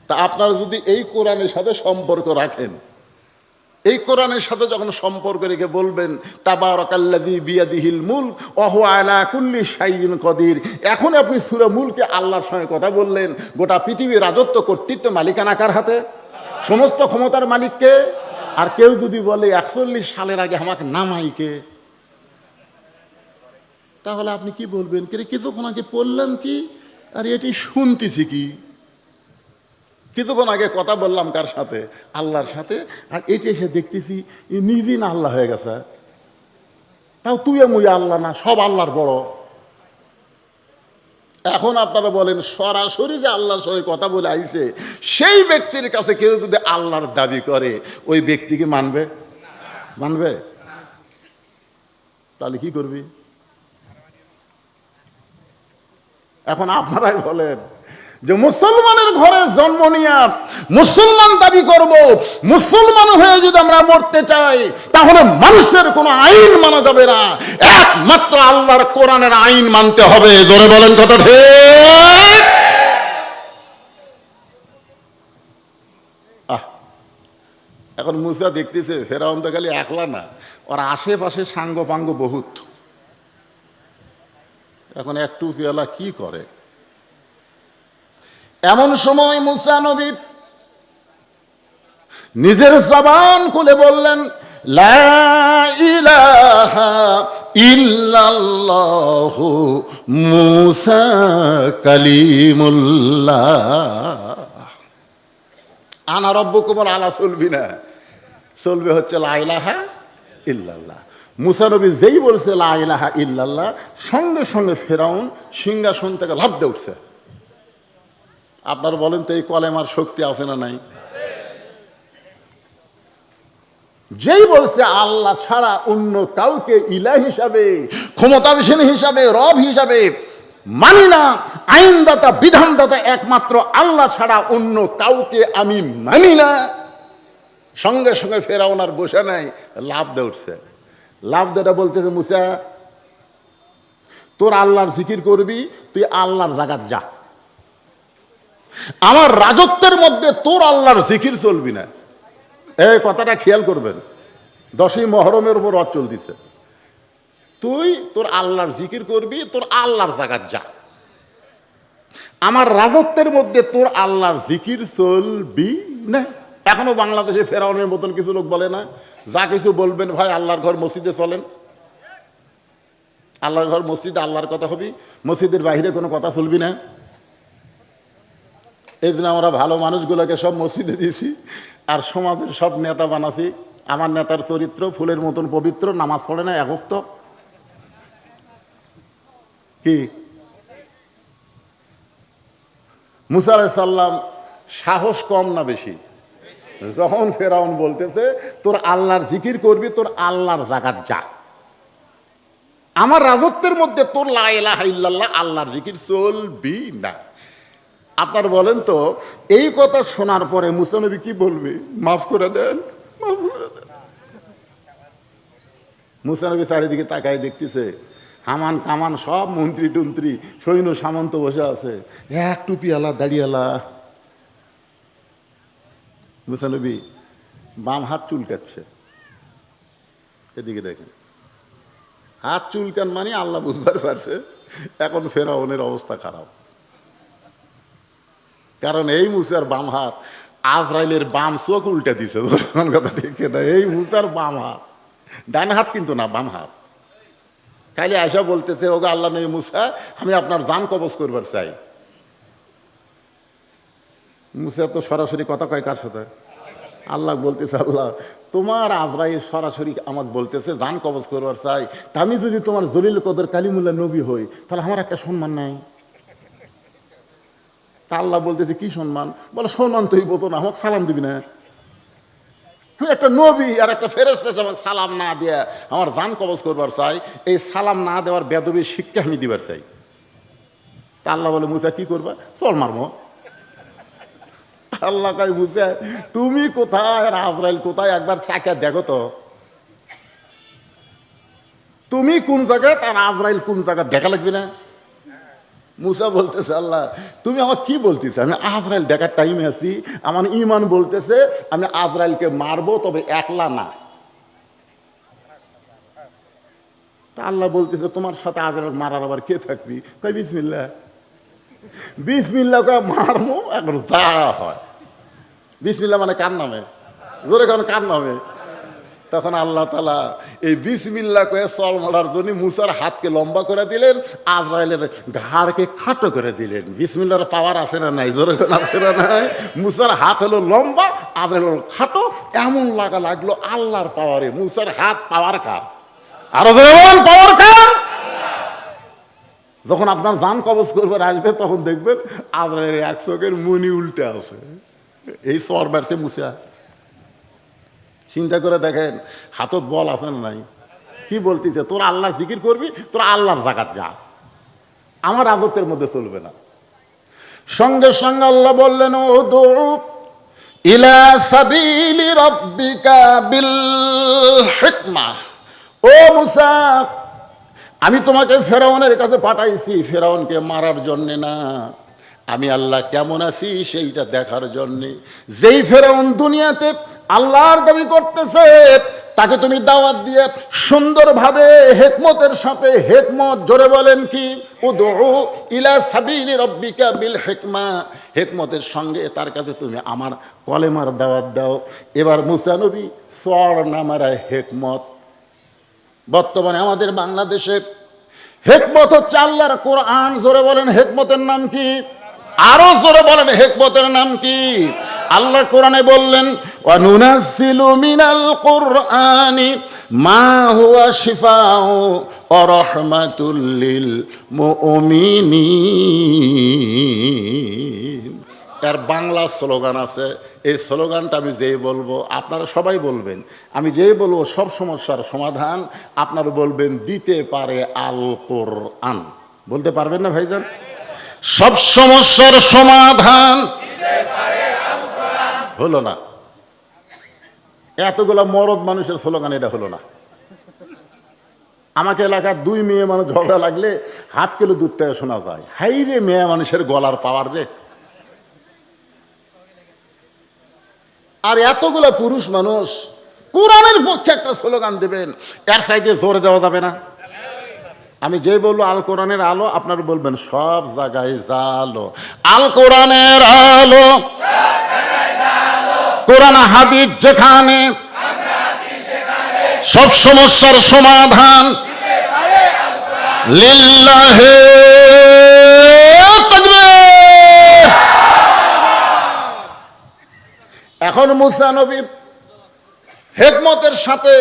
তা আপনারা যদি এই কোরআনের সাথে সম্পর্ক রাখেন, এই কোরআনের সাথে যখন সম্পর্ক রেখে বলবেন তাবারাকাল্লাযী বিয়াদিহিল মুলক ওয়া হুয়া আলা কুল্লি শাইইন কদির, এখন আপনি সূরা মুলকে আল্লাহর সঙ্গে কথা বললেন। গোটা পৃথিবীর রাজত্ব কর্তৃত্ব মালিকানা কার হাতে? সমস্ত ক্ষমতার মালিককে। আর কেউ যদি বলে 41 সালের আগে আমাকে নামাইকে, তাহলে আপনি কি বলবেন? কিছুক্ষণ আগে পড়লাম কি, আর এটি শুনতেছি কি? কিছুক্ষণ আগে কথা বললাম কার সাথে? আল্লাহর সাথে। আর এটি এসে দেখতেছি নিজেই না আল্লাহ হয়ে গেছে। তাও তুই মুই আল্লাহ না, সব আল্লাহর বড়। এখন আপনারা বলেন সরাসরি যে আল্লাহর সঙ্গে কথা বলে আইছে সেই ব্যক্তির কাছে কেউ যদি আল্লাহর দাবি করে ওই ব্যক্তিকে মানবে? মানবে? তাহলে কি করবি? এখন আপনারাই বলেন যে মুসলমানের ঘরে জন্ম নিয়ে মুসলমান দাবি করব, মুসলমান হয়ে যদি আমরা মরতে চাই তাহলে মানুষের কোনো আইন মানা যাবে না, একমাত্র আল্লাহর কোরআনের আইন মানতে হবে। জোরে বলেন কথা ঠিক? এখন মুসা দেখতেছে ফেরাউন তো খালি একলা না, ওর আশেপাশে সাঙ্গ পাঙ্গ বহুত। এখন একটু পেয়ালা কি করে? এমন সময় মুসা নবী নিজের জবান খুলে বললেন, লা ইলাহা ইল্লাল্লাহু মুসা কালিমুল্লাহ। আনা রব্বুকুমুল আলা চলবি না, চলবে হচ্ছে লা ইলাহা ইল্লাল্লাহ। মুসা নবী যেই বলছে লা ইলাহা ইল্লাল্লাহ, সঙ্গে সঙ্গে ফেরাউন সিংহাসন থেকে লাফ দিয়ে উঠছে। আপনারা বলেন তো এই কলেমার শক্তি আছে না নাই? যেই বলছে আল্লাহ ছাড়া অন্য কাউকে ইলাহ হিসাবে, ক্ষমতাবিহীন হিসাবে, রব হিসাবে মানি না, আইনদাতা বিধানদাতা একমাত্র আল্লাহ ছাড়া অন্য কাউকে আমি মানি না, সঙ্গে সঙ্গে ফেরাউন আর বসে নাই, লাভ দিয়ে উঠছে। লাভ দেটা বলতেছে, মুসা তোর আল্লাহর জিকির করবি, তুই আল্লাহর জায়গায় যা, আমার রাজত্বের মধ্যে তোর আল্লাহর জিকির চলবি না। এই কথাটা খেয়াল করবেন, 10ই মহরমের উপর রথ চলতেছে। তুই তোর আল্লাহর জিকির করবি, তোর আল্লাহর জায়গায় যা, আমার রাজত্বের মধ্যে তোর আল্লাহর জিকির চলবি না। এখনো বাংলাদেশে ফেরাউনের মতন কিছু লোক বলে না, যা কিছু বলবেন ভাই আল্লাহর ঘর মসজিদে চলেন, আল্লাহর ঘর মসজিদে আল্লাহর কথা হবি, মসজিদের বাইরে কোনো কথা চলবি না। এই জন্য আমরা ভালো মানুষগুলোকে সব মসজিদে দিয়েছি, আর সমাজের সব নেতা বানাছি। আমার নেতার চরিত্র ফুলের মতন পবিত্র, নামাজ পড়ে না এক ওয়াক্ত। কি মুসা আলাইহিস সালাম সাহস কম না বেশি? যখন ফেরাউন বলতেছে তোর আল্লাহর জিকির করবি, তোর আল্লাহর জাগাত যা, আমার রাজত্বের মধ্যে তোর লা ইলাহা ইল্লাল্লাহ আল্লাহর জিকির চলবি না। আপনার বলেন তো এই কথা শোনার পরে মুসা নবী কি বলবে? মাফ করে দেন, মাফ করে দেন। মুসা নবী চারিদিকে তাকায় দেখতেছে হামান কামান সব মন্ত্রী টন্ত্রী সৈন্য সামন্ত বসে আছে, এক টুপিওয়ালা দাড়িওয়ালা। মুসা নবী বাম হাত চুলকাচ্ছে, এদিকে দেখেন, হাত চুলকান মানে আল্লাহ বুঝবার পারছে এখন ফেরাউনের অবস্থা খারাপ। কারণ এই মুসার বাম হাত আজরাইলের বাম চোখ উল্টা দিছে। কথা ঠিক না? এই মুসার বাম হাত, ডান হাত কিন্তু না, বাম হাত। খালি আয়সা বলতেছে, ওগো আল্লাহ নবী মুসা, আমি আপনার জান কবজ করবার চাই। মুসা তো সরাসরি কথা কয় কার সাথে? আল্লাহ বলতেছে, আল্লাহ তোমার আজরাইল সরাসরি আমাকে বলতেছে জান কবজ করবার চাই, তা আমি যদি তোমার জলিল কদর কালিমুল্লাহ নবী হই তাহলে আমার একটা সম্মান নাই। তা আল্লাহ বলতেছে কি সম্মান? বলে সম্মান তুই বলতো না, আমাকে সালাম দিবি না। একটা নবী আর একটা ফেরেশতা আমাকে সালাম না দেয়া আমার জান কবজ করবার চাই, এই সালাম না দেওয়ার বেদবির শিক্ষা আমি দিবার চাই। তা আল্লাহ বলে, মুসা কি করবা? চল মারমো। আল্লাহ কয়, মুসা তুমি কোথায় আর আজরাইল কোথায়, একবার চাকা দেখো তো, তুমি কোন জায়গায় আর আজরাইল কোন জায়গায়, দেখা লাগবে না? মুসা বলতেছে, আল্লাহ তুমি আমার কি বলতেছে? আমি আজরাইল দেখার টাইমে আছি, আমার ইমান বলতেছে আমি আজরাইলকে মারবো, তবে একলা না। তা আল্লাহ বলতেছে, তোমার সাথে আজরাইল মারার আবার কে থাকবি? কয় বিসমিল্লাহ। বিসমিল্লাহ কয় মারবো, এখন যা হয়। বিসমিল্লাহ মানে কার নামে? জোরে কারণ কার নামে? তখন আল্লাহ তাআলা এই বিসমিল্লাহ কয়ে চল মারার জন্য মুসার হাতকে লম্বা করে দিলেন, আজরাইলের ঘাড়কে খাটো করে দিলেন। বিসমিল্লাহর পাওয়ার আছে না নাই? জোরে আছে না নাই? মুসার হাত হলো লম্বা, আজরাইল হলো খাটো, এমন লাগলো আল্লাহর পাওয়ারে। মুসার হাত পাওয়ার কার? আরো জোরে বলেন, পাওয়ার কার? যখন আপনার জান কবজ করবার আসবে তখন দেখবেন আপনার এক চোখের মনি উল্টে আছে, এই চর মারছে মুসা। চিন্তা করে দেখেন হাতত বল আছে না নাই? কি বলতেছে, তোরা আল্লাহ জিকির করবি, তোরা আল্লাহর জাকাত যা, আমার আদতের মধ্যে চলবে না। সঙ্গে সঙ্গে আল্লাহ বললেন, উদু ইলা সাবিলি রাব্বিকা বিল হিকমাহ। ও মুসা, আমি তোমাকে ফেরাউনের কাছে পাঠাইছি ফেরাউনকে মারার জন্যে না, আমি আল্লাহ কেমন আছি সেইটা দেখার জন্যে। যেই ফেরাউন দুনিয়াতে আল্লাহর দাবি করতেছে তাকে তুমি দাওয়াত দিয়ে সুন্দরভাবে হেকমতের সাথে, হেকমত জোরে বলেন কি, উদু ইলা সাবিলি রাব্বিকা বিল হিকমা, হেকমতের সঙ্গে তার কাছে তুমি আমার কলেমার দাওয়াত দাও। এবার মুসা নবী সর নামারায় হেকমত। বর্তমানে আমাদের বাংলাদেশে হেকমত হচ্ছে আল্লাহর কোরআন। জোরে বলেন হেকমতের নাম কি? আরো জোরে বলেন হেকমতের নাম কি? আল্লাহ কোরআনে বললেন, ওয়া নুনাজ্জিলু মিনাল কুরআনি মা হুয়া শিফাউ ওয়া রাহমাতুল লিল মুমিনিন। এর বাংলা স্লোগান আছে, এই স্লোগানটা আমি যেই বলবো আপনারা সবাই বলবেন, আমি যেই বলবো সব সমস্যার সমাধান আপনারা বলবেন দিতে পারে আল কোরআন। বলতে পারবেন না ভাইজান? সব সমস্যার সমাধান হলো না। এতগুলা মরদ মানুষের স্লোগান এটা হলো না। আমাকে এলাকার 2 মেয়ে মানুষ ঝগড়া লাগলে হাত কিলো দূর থেকে শোনা যায়, হাই রে মেয়ে মানুষের গলার পাওয়ার রে। আর এতগুলা পুরুষ মানুষ কোরআনের পক্ষে একটা স্লোগান দেবেন, এর সাইডে জোরে দেওয়া যাবে না। আমি যে বলবো আল কোরআনের আলো, আপনারা বলবেন সব জায়গায় জালো, আল কোরআনের আলো, কোরআন হাদিস যেখানে, সব সমস্যার সমাধান লিল্লাহে তাকবীর। এখন মুসা নবী হিকমতের সাথে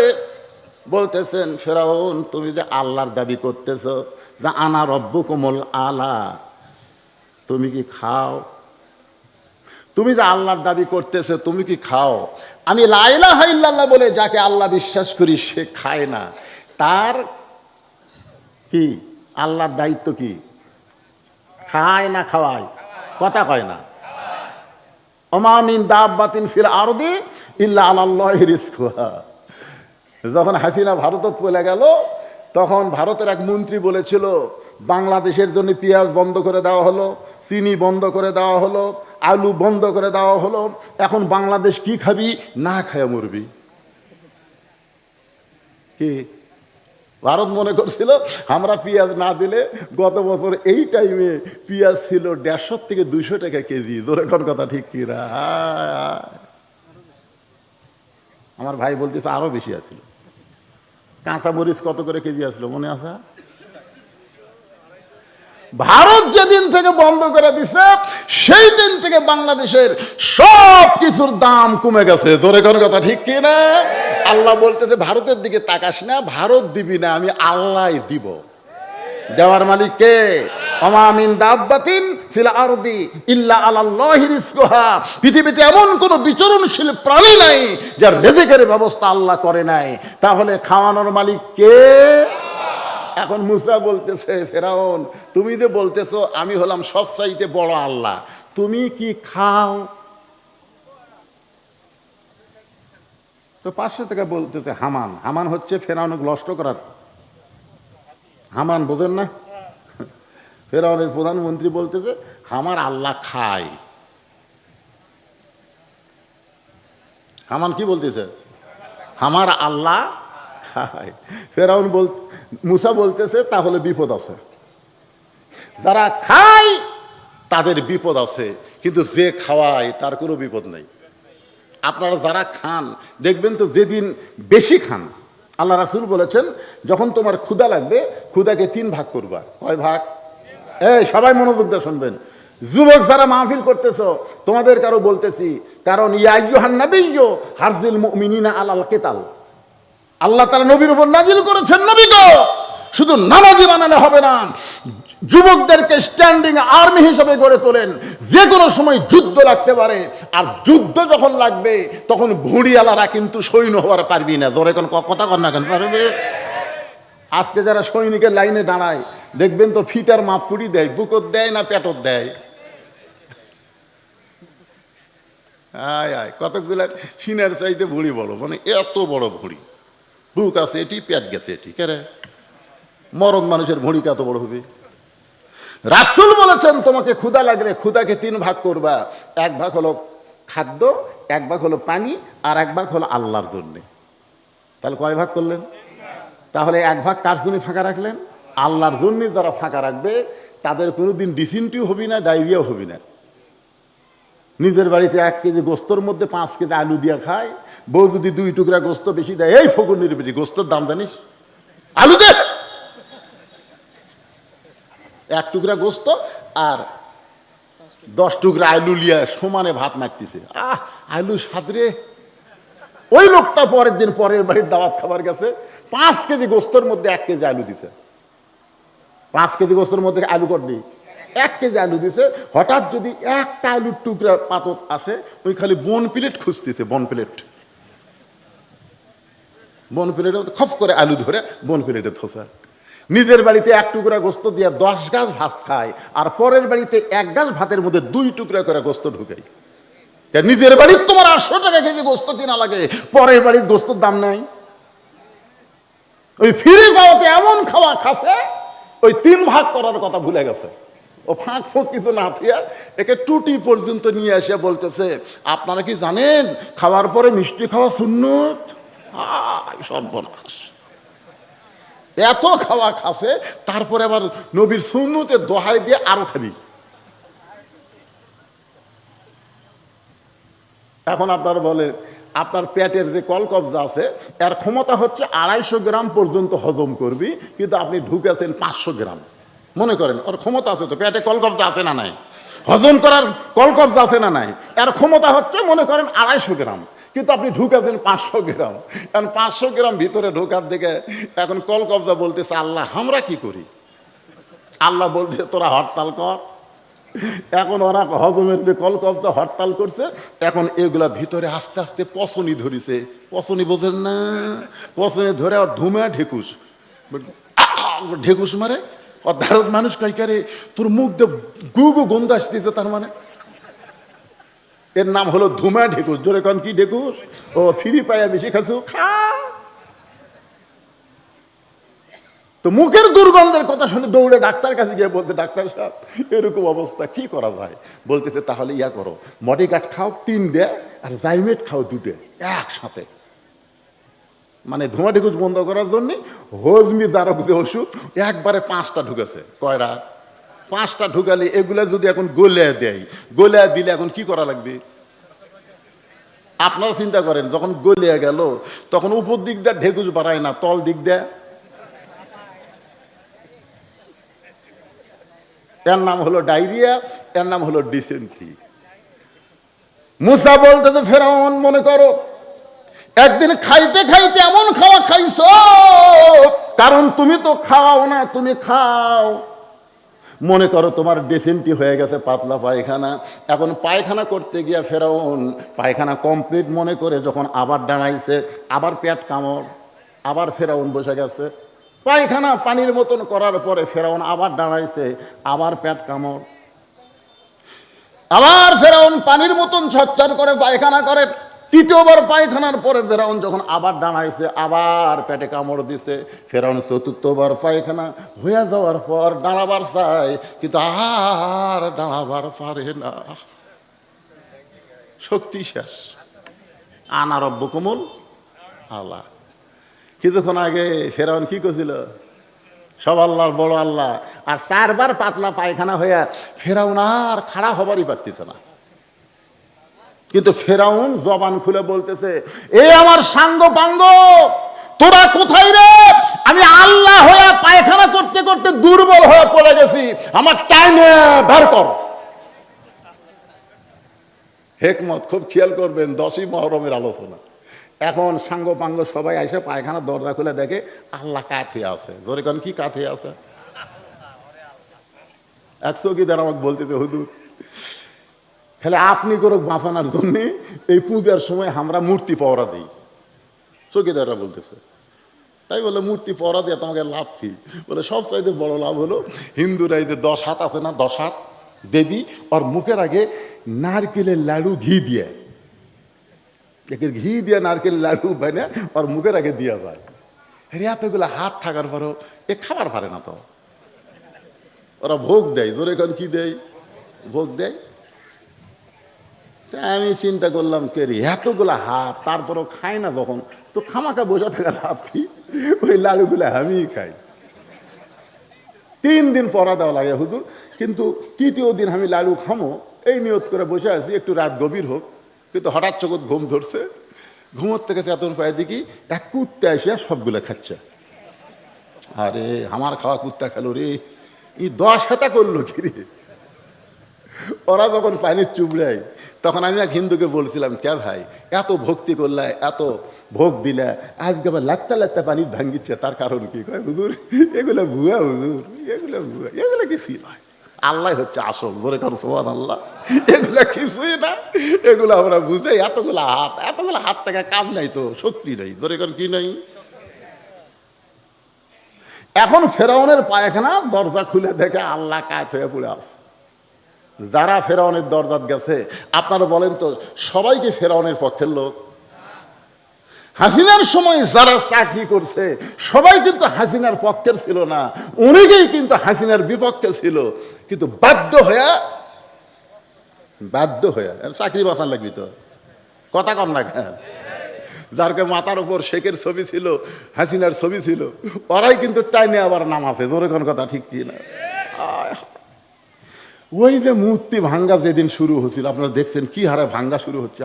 বলতেছেন, ফেরাউন তুমি যে আল্লাহর দাবি করতেছ যে আনা রব্বুকুমুল আলা, তুমি কি খাও? তুমি যে আল্লাহর দাবি করতেছ তুমি কি খাও? আমি লা ইলাহা ইল্লাল্লাহ বলে যাকে আল্লাহ বিশ্বাস করি সে খায় না, তার কি আল্লাহর দায়িত্ব কি? খায় না খাওয়ায়? কথা কয় না। ওমা মিন দাব্বাতিন ফিল আরদি ইল্লা আলাল্লাহি রিজকুহা। যখন হাসিনা ভারতত চলে গেল তখন ভারতের এক মন্ত্রী বলেছিল বাংলাদেশের জন্য পেঁয়াজ বন্ধ করে দেওয়া হলো, চিনি বন্ধ করে দেওয়া হলো, আলু বন্ধ করে দেওয়া হলো, এখন বাংলাদেশ কি খাবি? না খায় মরবি। কি ভারত মনে করছিল আমরা পেঁয়াজ না দিলে, গত বছর এই টাইমে পেঁয়াজ ছিল 150 থেকে 200 টাকা কেজি। জোরে কোন কথা ঠিক কিনা? আমার ভাই বলতেছে আরো বেশি আছিল। কাঁচা মরিচ কত করে কেজি আসলো মনে আছে? ভারত যেদিন থেকে বন্ধ করে দিছে সেই দিন থেকে বাংলাদেশের সব কিছুর দাম কমে গেছে। জোরে কোন কথা ঠিক কিনা? আল্লাহ বলতেছে ভারতের দিকে তাকাস না, ভারত দিবি না, আমি আল্লাহ দিব। দেওয়ার মালিক কে? ওমা মিন দাব্বাতিন ফিল আরদি ইল্লা আলাল্লাহি রিজকুহা। পৃথিবীতে এমন কোন বিচরণশীল প্রাণী নাই যার রিজিকের ব্যবস্থা আল্লাহ করে নাই। তাহলে খাওয়ানোর মালিক কে? এখন মুসা বলতেছে, ফেরাউন তুমি যে বলতেছো আমি হলাম সবচাইতে বড় আল্লাহ, তুমি কি খাও? তো 500 টাকা বলতেছে হামান। হামান হচ্ছে ফেরাউনকে নষ্ট করার হামান, বোঝেন না? ফেরাউনের প্রধানমন্ত্রী বলতেছে আমার আল্লাহ খায়। হামান কি বলতেছে? আমার আল্লাহ খায়। ফেরাউন মুসা বলতেছে তাহলে বিপদ আছে। যারা খায় তাদের বিপদ আছে, কিন্তু যে খাওয়ায় তার কোনো বিপদ নেই। আপনারা যারা খান দেখবেন তো যেদিন বেশি খান, আল্লাহ রাসূল বলেছেন যখন তোমার ক্ষুধা লাগবে ক্ষুধাকে 3 ভাগ করবা। কয় ভাগ? এই সবাই মনোযোগ দিয়ে শুনবেন। যুবক যারা মাহফিল করতেছো তোমাদের কারো বলতেছি, কারণ ইয়া আইয়ুহান নাবিয়্যু হারজিল মুমিনিনা আলাল কিতাল, আল্লাহ তাআলা নবীর উপর নাজিল করেছেন, নবী গো শুধু নামাজি বানালে হবে না, যুবকদেরকে স্ট্যান্ডিং আর্মি হিসেবে গড়ে তোলেন। যে কোনো সময় যুদ্ধ লাগতে পারে, আর যুদ্ধ যখন লাগবে তখন ভুঁড়িওয়ালারা কিন্তু সৈন্য হওয়ার পারবি না। ধরে কোন কথা কর না কেন পারবে? আজকে যারা সৈনিকের লাইনে দাঁড়ায় দেখবেন তো ফিতার মাপকুড়ি দেয়, বুকত দেয় না পেটত দেয়। আয় আয় কতগুলা সিনার চাইতে ভুঁড়ি বড়, মানে এত বড় ভুঁড়ি, বুক আছে এটি, পেট গেছে এটি। কেরে মরদ মানুষের ভুঁড়ি কত বড় হবে? রাসূল বলেছেন তোমাকে ক্ষুধা লাগলে ক্ষুধাকে 3 ভাগ করবা। 1 ভাগ হলো খাদ্য, 1 ভাগ হলো পানি, আর 1 ভাগ হলো আল্লাহর জন্যে। তাহলে কয় ভাগ করলেন? তাহলে 1 ভাগ কার জন্য ফাঁকা রাখলেন? আল্লাহর জন্য। যারা ফাঁকা রাখবে তাদের কোনোদিন ডিসেন্ট্রিও হবি না, ডায়রিয়াও হবি না। নিজের বাড়িতে 1 কেজি গোস্তর মধ্যে 5 কেজি আলু দিয়া খায়, বউ যদি 2 টুকরা গোস্ত বেশি দেয়, এই ফকুর বেশি গোস্তর দাম জানিস, আলু দে। 1 টুকরা গোস্ত আর 10 টুকরা আলু লিয়া সমানে ভাত মাখতেছে। আলু সাদরে। ওই লোকটা পরের দিন পরের বাড়ির দাওয়াত খাবার গেছে, 5 কেজি গোস্তর মধ্যে 1 কেজি আলু দিছে। 5 কেজি গোস্তর মধ্যে আলু করবি, 1 কেজি আলু দিছে। হঠাৎ যদি একটা আলুর টুকরা পাতত আসে, ওই খালি বন প্লেট খুঁজতেছে, বন প্লেট। বন প্লেটে খপ করে আলু ধরে বন প্লেটে ধোসা। নিজের বাড়িতে 1 টুকরা গোস্ত দিয়ে 10 গাছ ভাত খায়, আর পরের বাড়িতে 1 গাছ ভাতের মধ্যে 2 টুকরা করে গোস্ত ঢুকাই। নিজের বাড়ির তোমার 800 টাকা কেজি গোস্ত কিনা লাগে, পরের বাড়ির গোস্তর দাম নাই। ওই ফিরে পাওয়াতে এমন খাওয়া খাসে, ওই 3 ভাগ করার কথা ভুলে গেছে। ও ফাঁক ফোঁক কিছু না থিয়া একে টুটি পর্যন্ত নিয়ে এসে বলতেছে, আপনারা কি জানেন খাওয়ার পরে মিষ্টি খাওয়া সুন্নত? সর্বনাশ! এত খাওয়া খাসে, তারপরে আবার নবীর সুন্নতের দোহাই দিয়ে আরো খাবি। এখন আপনারা বলেন, আপনার পেটের যে কলকবজা আছে এর ক্ষমতা হচ্ছে 250 গ্রাম পর্যন্ত হজম করবি, কিন্তু আপনি ঢুকেছেন 500 গ্রাম। মনে করেন ওর ক্ষমতা আছে, তো পেটে কলকবজা আছে না নাই, হজম করার কলকবজা আছে না নাই, এর ক্ষমতা হচ্ছে মনে করেন 250 গ্রাম, কিন্তু আপনি ঢুকেছেন 500 গ্রাম। এখন 500 গ্রাম ভিতরে ঢোকার দিকে এখন কলকবজা বলতেছে, আল্লাহ আমরা কি করি? আল্লাহ বলতে তোরা হরতাল কর। এখন ওরা হজমের যে কলকবজা হরতাল করছে, এখন এগুলা ভিতরে আস্তে আস্তে পচনি ধরিছে। পচনি বোঝেন না? পচনি ধরে আর ধুমা ঢেকুস ঢেকুস মারে। অধারত মানুষ কাইকারে তোর মুখ দিয়ে গু গু গন্ধ আসতেছে, তার মানে এর নাম হলো ধুমা ঢেকুস। জোরে কন কি ঢেকুস? ও ফ্রি পায়া বেশি খাসু খা। তো মুখের দুর্গন্ধের কথা শুনে দৌড়ে ডাক্তার কাছে গিয়ে বলতে, ডাক্তার সাহেব এরকম অবস্থা কি করা যায়? বলতেছে তাহলে ইয়া করো, মডিগার্ড খাও 3 ডে, আর জাইমেট খাও 2 ডে একসাথে। মানে ধোঁয়া ঢেকুস বন্ধ করার জন্য হজমি জারক যে ওষুধ একবারে 5টা ঢুকেছে। কয়টা? 5টা ঢুকালে এগুলা যদি এখন গলিয়ে দেয়, গলিয়ে দিলে এখন কি করা লাগবে? আপনারা চিন্তা করেন, যখন গলিয়ে গেল তখন উপর দিক দিয়ে ঢেকুস বাড়ায় না, তল দিক দিয়ে। এর নাম হলো ডায়রিয়া, এর নাম হলো ডিসেন্ট্রি। মুসা বলতে তো ফেরাউন, মনে করো একদিন খাইতে খাইতে এমন খাওয়া খাইছো, কারণ তুমি তো খাওয়াও না, তুমি খাও। মনে করো তোমার ডিসেন্ট্রি হয়ে গেছে, পাতলা পায়খানা। এখন পায়খানা করতে গিয়া ফেরাউন পায়খানা কমপ্লিট মনে করে যখন আবার দাঁড়াইছে, আবার পেট কামড়, আবার ফেরাউন বসে গেছে। পায়খানা পানির মতন করার পরে ফেরাউন আবার দাঁড়াইছে, আবার পেট কামড়। আবার ফেরাউন পানির মতন ছচ্ছর করে পায়খানা করে। 3য়বার পায়খানার পরে ফেরাউন যখন আবার দাঁড়াইছে, আবার পেটে কামড় দিছে। ফেরাউন 4র্থবার পায়খানা হয়ে যাওয়ার পর দাঁড়াবার চায়, কিন্তু আর দাঁড়াবার পারে না, শক্তি শেষ। আনা রব্বুকুমুল আলা। কিছুক্ষণ আগে ফেরাউন কি করছিল? সব আল্লাহর বড় আল্লাহ। আর 4বার পাতলা পায়খানা হইয়া ফেরাউন আর খাড়া হবারই পারতেছে না। কিন্তু ফেরাউন জবান খুলে বলতেছে, এ আমার সাঙ্গ পাঙ্গ, তোরা কোথায় রে? আমি আল্লাহ হইয়া পায়খানা করতে করতে দুর্বল হয়ে পড়ে গেছি, আমার টাইমে বের কর। হেকমত, খুব খেয়াল করবেন, 10ই মহরমের আলোচনা। এখন সাঙ্গ পাঙ্গ সবাই এসে পায়খানার দরজা খুলে দেখে আল্লাহ কাত হয়ে আছে। ধরে কোন কি কাত হয়ে আছে? এক চৌকিদার আমাকে বলতেছে, হুজুর তাহলে আপনি করে বাঁচানোর জন্যে এই পূজার সময় আমরা মূর্তি পহরা দিই। চৌকিদাররা বলতেছে, তাই বলে মূর্তি পহরা দিয়ে তোমাকে লাভ কি? বলে সবচাইতে বড় লাভ হলো হিন্দুরা এই যে 10 হাত আছে না, 10 হাত দেবী, ওর মুখের আগে নারকেলের লাড়ু ঘি দিয়ে, ঘি দিয়ে নারকেলের লাড়ু বানা ওর মুখের আগে দেওয়া যায়। এতগুলো হাত থাকার পরও এ খাবার পারে না তো, ওরা ভোগ দেয়। জোরে এখন কি দেয়? ভোগ দেয়। তা আমি চিন্তা করলাম, কে রে এতগুলো হাত তারপরও খায় না যখন, তো খামাখা বসে থাকা লাভ কি? ওই লাড়ুগুলো আমিই খাই। 3 দিন পরা দেওয়া লাগে হুজুর, কিন্তু 3য় দিন আমি লাড়ু খামো এই নিয়ত করে বসে আছি, একটু রাত গভীর হোক। কিন্তু হঠাৎ চোখত ঘুম ধরছে, ঘুমোর থেকে চেতন পায়ে দেখি এক কুত্তা এসে সবগুলো খাচ্ছে। আরে আমার খাওয়া কুত্তা খেলো রে, 10 হাতা করলো কি রে? ওরা যখন পানি চুবড়ায় তখন আমি এক হিন্দুকে বলছিলাম, কে ভাই এত ভক্তি করলে, এত ভোগ দিলে, আজকে আবার লাগতে লাগতে পানি ভাঙ্গিচ্ছে, তার কারণ কি? কয় হুজুর এগুলো ভুয়া, হুজুর এগুলো ভুয়া, এগুলো কিছুই নয়, আল্লাহ হচ্ছে আসল। জোরে কর সুবহানাল্লাহ। এগুলা কিছুই না, এগুলো আমরা বুঝে, এতগুলো হাত থেকে কাম নাই তো, শক্তি নাই। জোরে কর কি নাই? এখন ফেরাউনের পায়খানা দরজা খুলে দেখে আল্লাহ কায়েত হয়ে পড়ে আছে। যারা ফেরাউনের দরজাত গেছে, আপনারা বলেন তো সবাইকে ফেরাউনের পক্ষের লোক? হাসিনার সময় যারা চাকরি করছে সবাই কিন্তু হাসিনার পক্ষের ছিল না, অনেকেই কিন্তু হাসিনার বিপক্ষে ছিল। কিন্তু বাধ্য হয়ে চাকরি বাঁচান লাগবি তো, কথা কম না কেন? যারকে মাথার উপর শেখের ছবি ছিল, হাসিনার ছবি ছিল, ওরাই কিন্তু টাইনে আবার নাম আছে। জোরে কোন কথা ঠিক কি না? ওই যে মূর্তি ভাঙ্গা যেদিন শুরু হচ্ছিল, আপনারা দেখছেন কি হারে ভাঙ্গা শুরু হচ্ছে।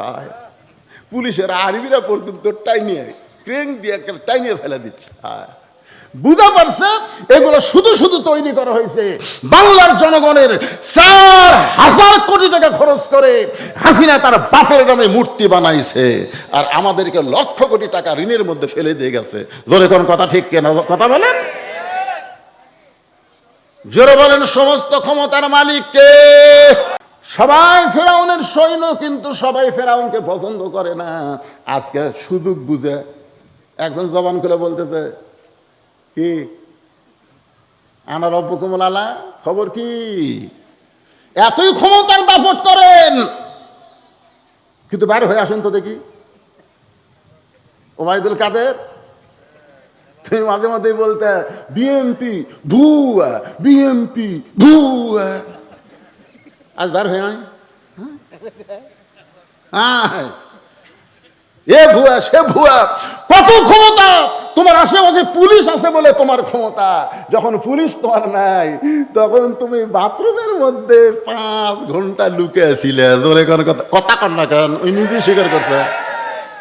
পুলিশের আর্মিরা পর্যন্ত টাইনিয়ে ক্রেন দিয়ে টাইনিয়ে ফেলে দিচ্ছে। বুঝা পারছে এগুলো শুধু শুধু তৈরি করা হয়েছে বাংলার জনগণের 4,000 কোটি টাকা খরচ করে হাসিনা তার বাপের নামে মূর্তি বানাইছে, আর আমাদেরকে লক্ষ কোটি টাকা ঋণের মধ্যে ফেলে দিয়ে গেছে। জোরে কোন কথা ঠিক কেনা? কথা বলেন, জোরে বলেন। সমস্ত ক্ষমতার মালিক কে? সবাই ফেরাউনের সৈন্য, কিন্তু সবাই ফেরাউনকে পছন্দ করে না। আজকে সুযোগ বুঝে একজন জবান খুলে বলতেছে, কি আনা রব্বুকুমুল আলা, খবর কি? এতই ক্ষমতার দাপট করেন, কিন্তু বাইরে হয়ে আসেন তো দেখি। ওবায়দুল কাদের, তুমি মাঝে মাঝেই বলতে বিএনপি ভুয়া, বিএনপি ভুয়া, আজ বার হয়ে নাই। এ ভুয়া সে ভুয়া, কত ক্ষমতা তোমার আশেপাশে, পুলিশ আছে বলে তোমার ক্ষমতা। যখন পুলিশ তোমার নাই তখন তুমি বাথরুমের মধ্যে 5 ঘন্টা লুকিয়েছিলে। জোরে কোন কথা, কথা কর না কেন? ওই নিজে স্বীকার করছে।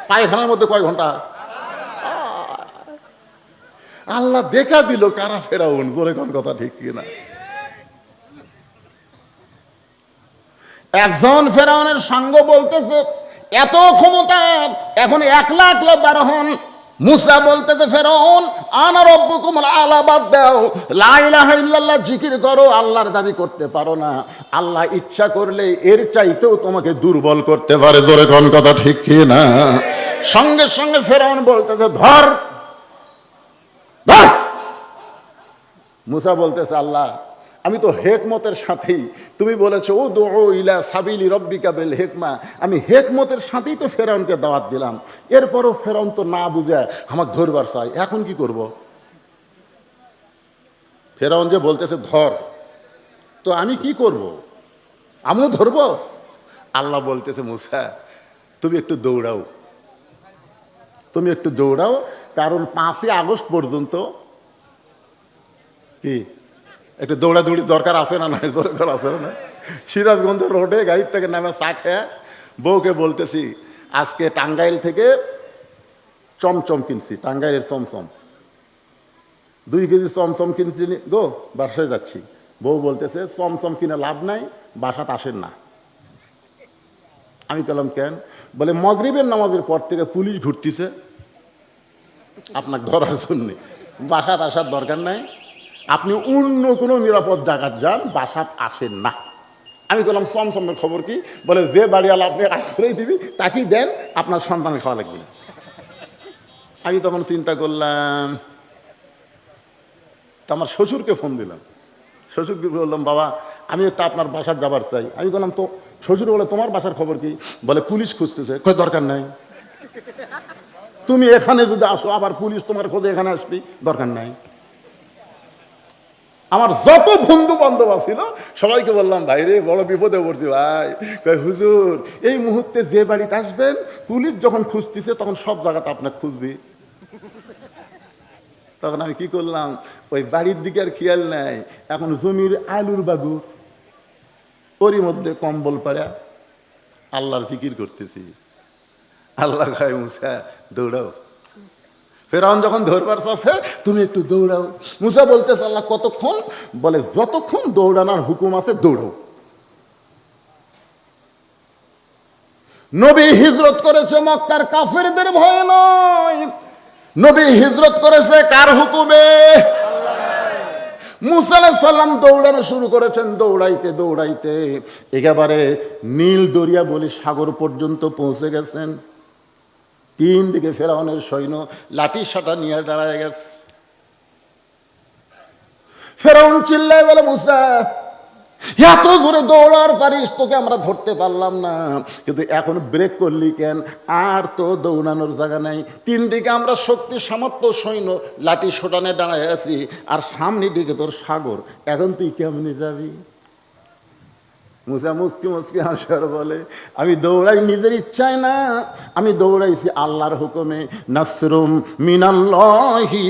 পায়খানার মধ্যে কয় ঘন্টা? আল্লাহ দেখা দিল কারা ফেরাউন। জোরে কোন কথা ঠিক কিনা? একজন ফেরাউনের সঙ্গ বলতেছে এত ক্ষমতা, এখন 1 লাখ লোক বারো হন। মুসা বলতেছে ফেরাউন আনা রব্বুকুমুল আলা, বাদ দাও, লা ইলাহা ইল্লাল্লাহ জিকির করো, আল্লাহর দাবি করতে পারো না। আল্লাহ ইচ্ছা করলে এর চাইতেও তোমাকে দুর্বল করতে পারে। জোরে কোন কথা ঠিক কি না? সঙ্গে সঙ্গে ফেরাউন বলতেছে ধর ধর। মুসা বলতেছে আল্লাহ আমি তো হেকমতের সাথেই, তুমি বলেছো ও দো ইলা সাবিলি রব্বিকা বিল হিকমা, আমি হেকমতের সাথেই তো ফেরাউনকে দাওয়াত দিলাম। এরপরও ফেরাউন তো না বুঝে আমাকে ধরবার চাই, এখন কি করব? ফেরাউন যে বলতেছে ধর, তো আমি কি করব? আমিও ধরব? আল্লাহ বলতেছে মুসা তুমি একটু দৌড়াও, তুমি একটু দৌড়াও, কারণ 5ই আগস্ট পর্যন্ত কি একটু দৌড়াদৌড়ি দরকার আছে না? নাই দরকার আছে না? সিরাজগঞ্জ রোডে গাড়ির থেকে নামে চা খেয়ে বউকে বলতেছি আজকে টাঙ্গাইল থেকে চমচম কিনছি, টাঙ্গাইলের চমচম 2 কেজি চমচম কিনছি গো, বাসায় যাচ্ছি। বউ বলতেছে চমচম কিনে লাভ নাই, বাসাত আসেন না। আমি বললাম কেন? বলে মাগরিবের নামাজের পর থেকে পুলিশ ঘুরতেছে আপনাকে ধরার জন্যে, বাসাত আসার দরকার নাই। আপনি অন্য কোনো নিরাপদ জায়গায় যান, বাসাত আসেন না। আমি বললাম চমচমের খবর কি? বলে যে বাড়িওয়ালা আপনি আশ্রয় দিবি তাকেই দেন, আপনার সন্তানের খাওয়া লাগবে না। আমি তখন চিন্তা করলাম, তো আমার শ্বশুরকে ফোন দিলাম। শ্বশুরকে বললাম, বাবা আমি একটা আপনার বাসার যাবার চাই। আমি বললাম, তো শ্বশুর বলে তোমার বাসার খবর কি? বলে পুলিশ খুঁজতেছে। কই দরকার নাই, তুমি এখানে যদি আসো আবার পুলিশ তোমার খোঁজে এখানে আসবি, দরকার নাই। আমার যত বন্ধু বান্ধব ছিল সবাইকে বললাম, ভাই রে বড় বিপদে পড়ছি ভাই। কই হুজুর এই মুহূর্তে যে বাড়িতে আসবেন পুলিশ যখন খুঁজতেছে তখন সব জায়গাতে আপনাকে খুঁজবি। তখন আমি কি করলাম, ওই বাড়ির দিকে আর খেয়াল নাই, এখন জমির আলুর বাগু ওরই মধ্যে কম্বল পাড়া আল্লাহর ফিকির করতেছি। আল্লাহ খায় মুসা দৌড়াও। ফেরাউন যখন ধরবার চাচ্ছে, তুমি একটু দৌড়াও। মুসা বলতেছে, আল্লাহ কতক্ষণ? বলে যতক্ষণ দৌড়ানোর হুকুম আছে দৌড়াও। নবী হিজরত করেছে মক্কার কাফেরদের ভয়ে নয়, নবী হিজরত করেছে কার হুকুমে? মুসা আলাইহিস সালাম দৌড়ানো শুরু করেছেন। দৌড়াইতে দৌড়াইতে একেবারে নীল দরিয়া বলে সাগর পর্যন্ত পৌঁছে গেছেন। তিন দিকে ফেরাউনের সৈন্য লাঠি সাটা নিয়ে দাঁড়ায় গেছে। ফেরাউন চিল্লায় বলে, মুসা এত জোরে দৌড়ার পারিস, তোকে আমরা ধরতে পারলাম না, কিন্তু এখন ব্রেক করলি কেন? আর তো দৌড়ানোর জায়গা নাই। তিন দিকে আমরা শক্তি সামর্থ্য সৈন্য লাঠি সোটানে দাঁড়ায় আছি, আর সামনে দিকে তোর সাগর, এখন তুই কেমনি যাবি? মুসা মুসকি মুসকি হাসার বলে, আমি দৌড়াই নিজের ইচ্ছায় না, আমি দৌড়াইছি আল্লাহর হুকুমে। নাসরুম মিনাল্লাহি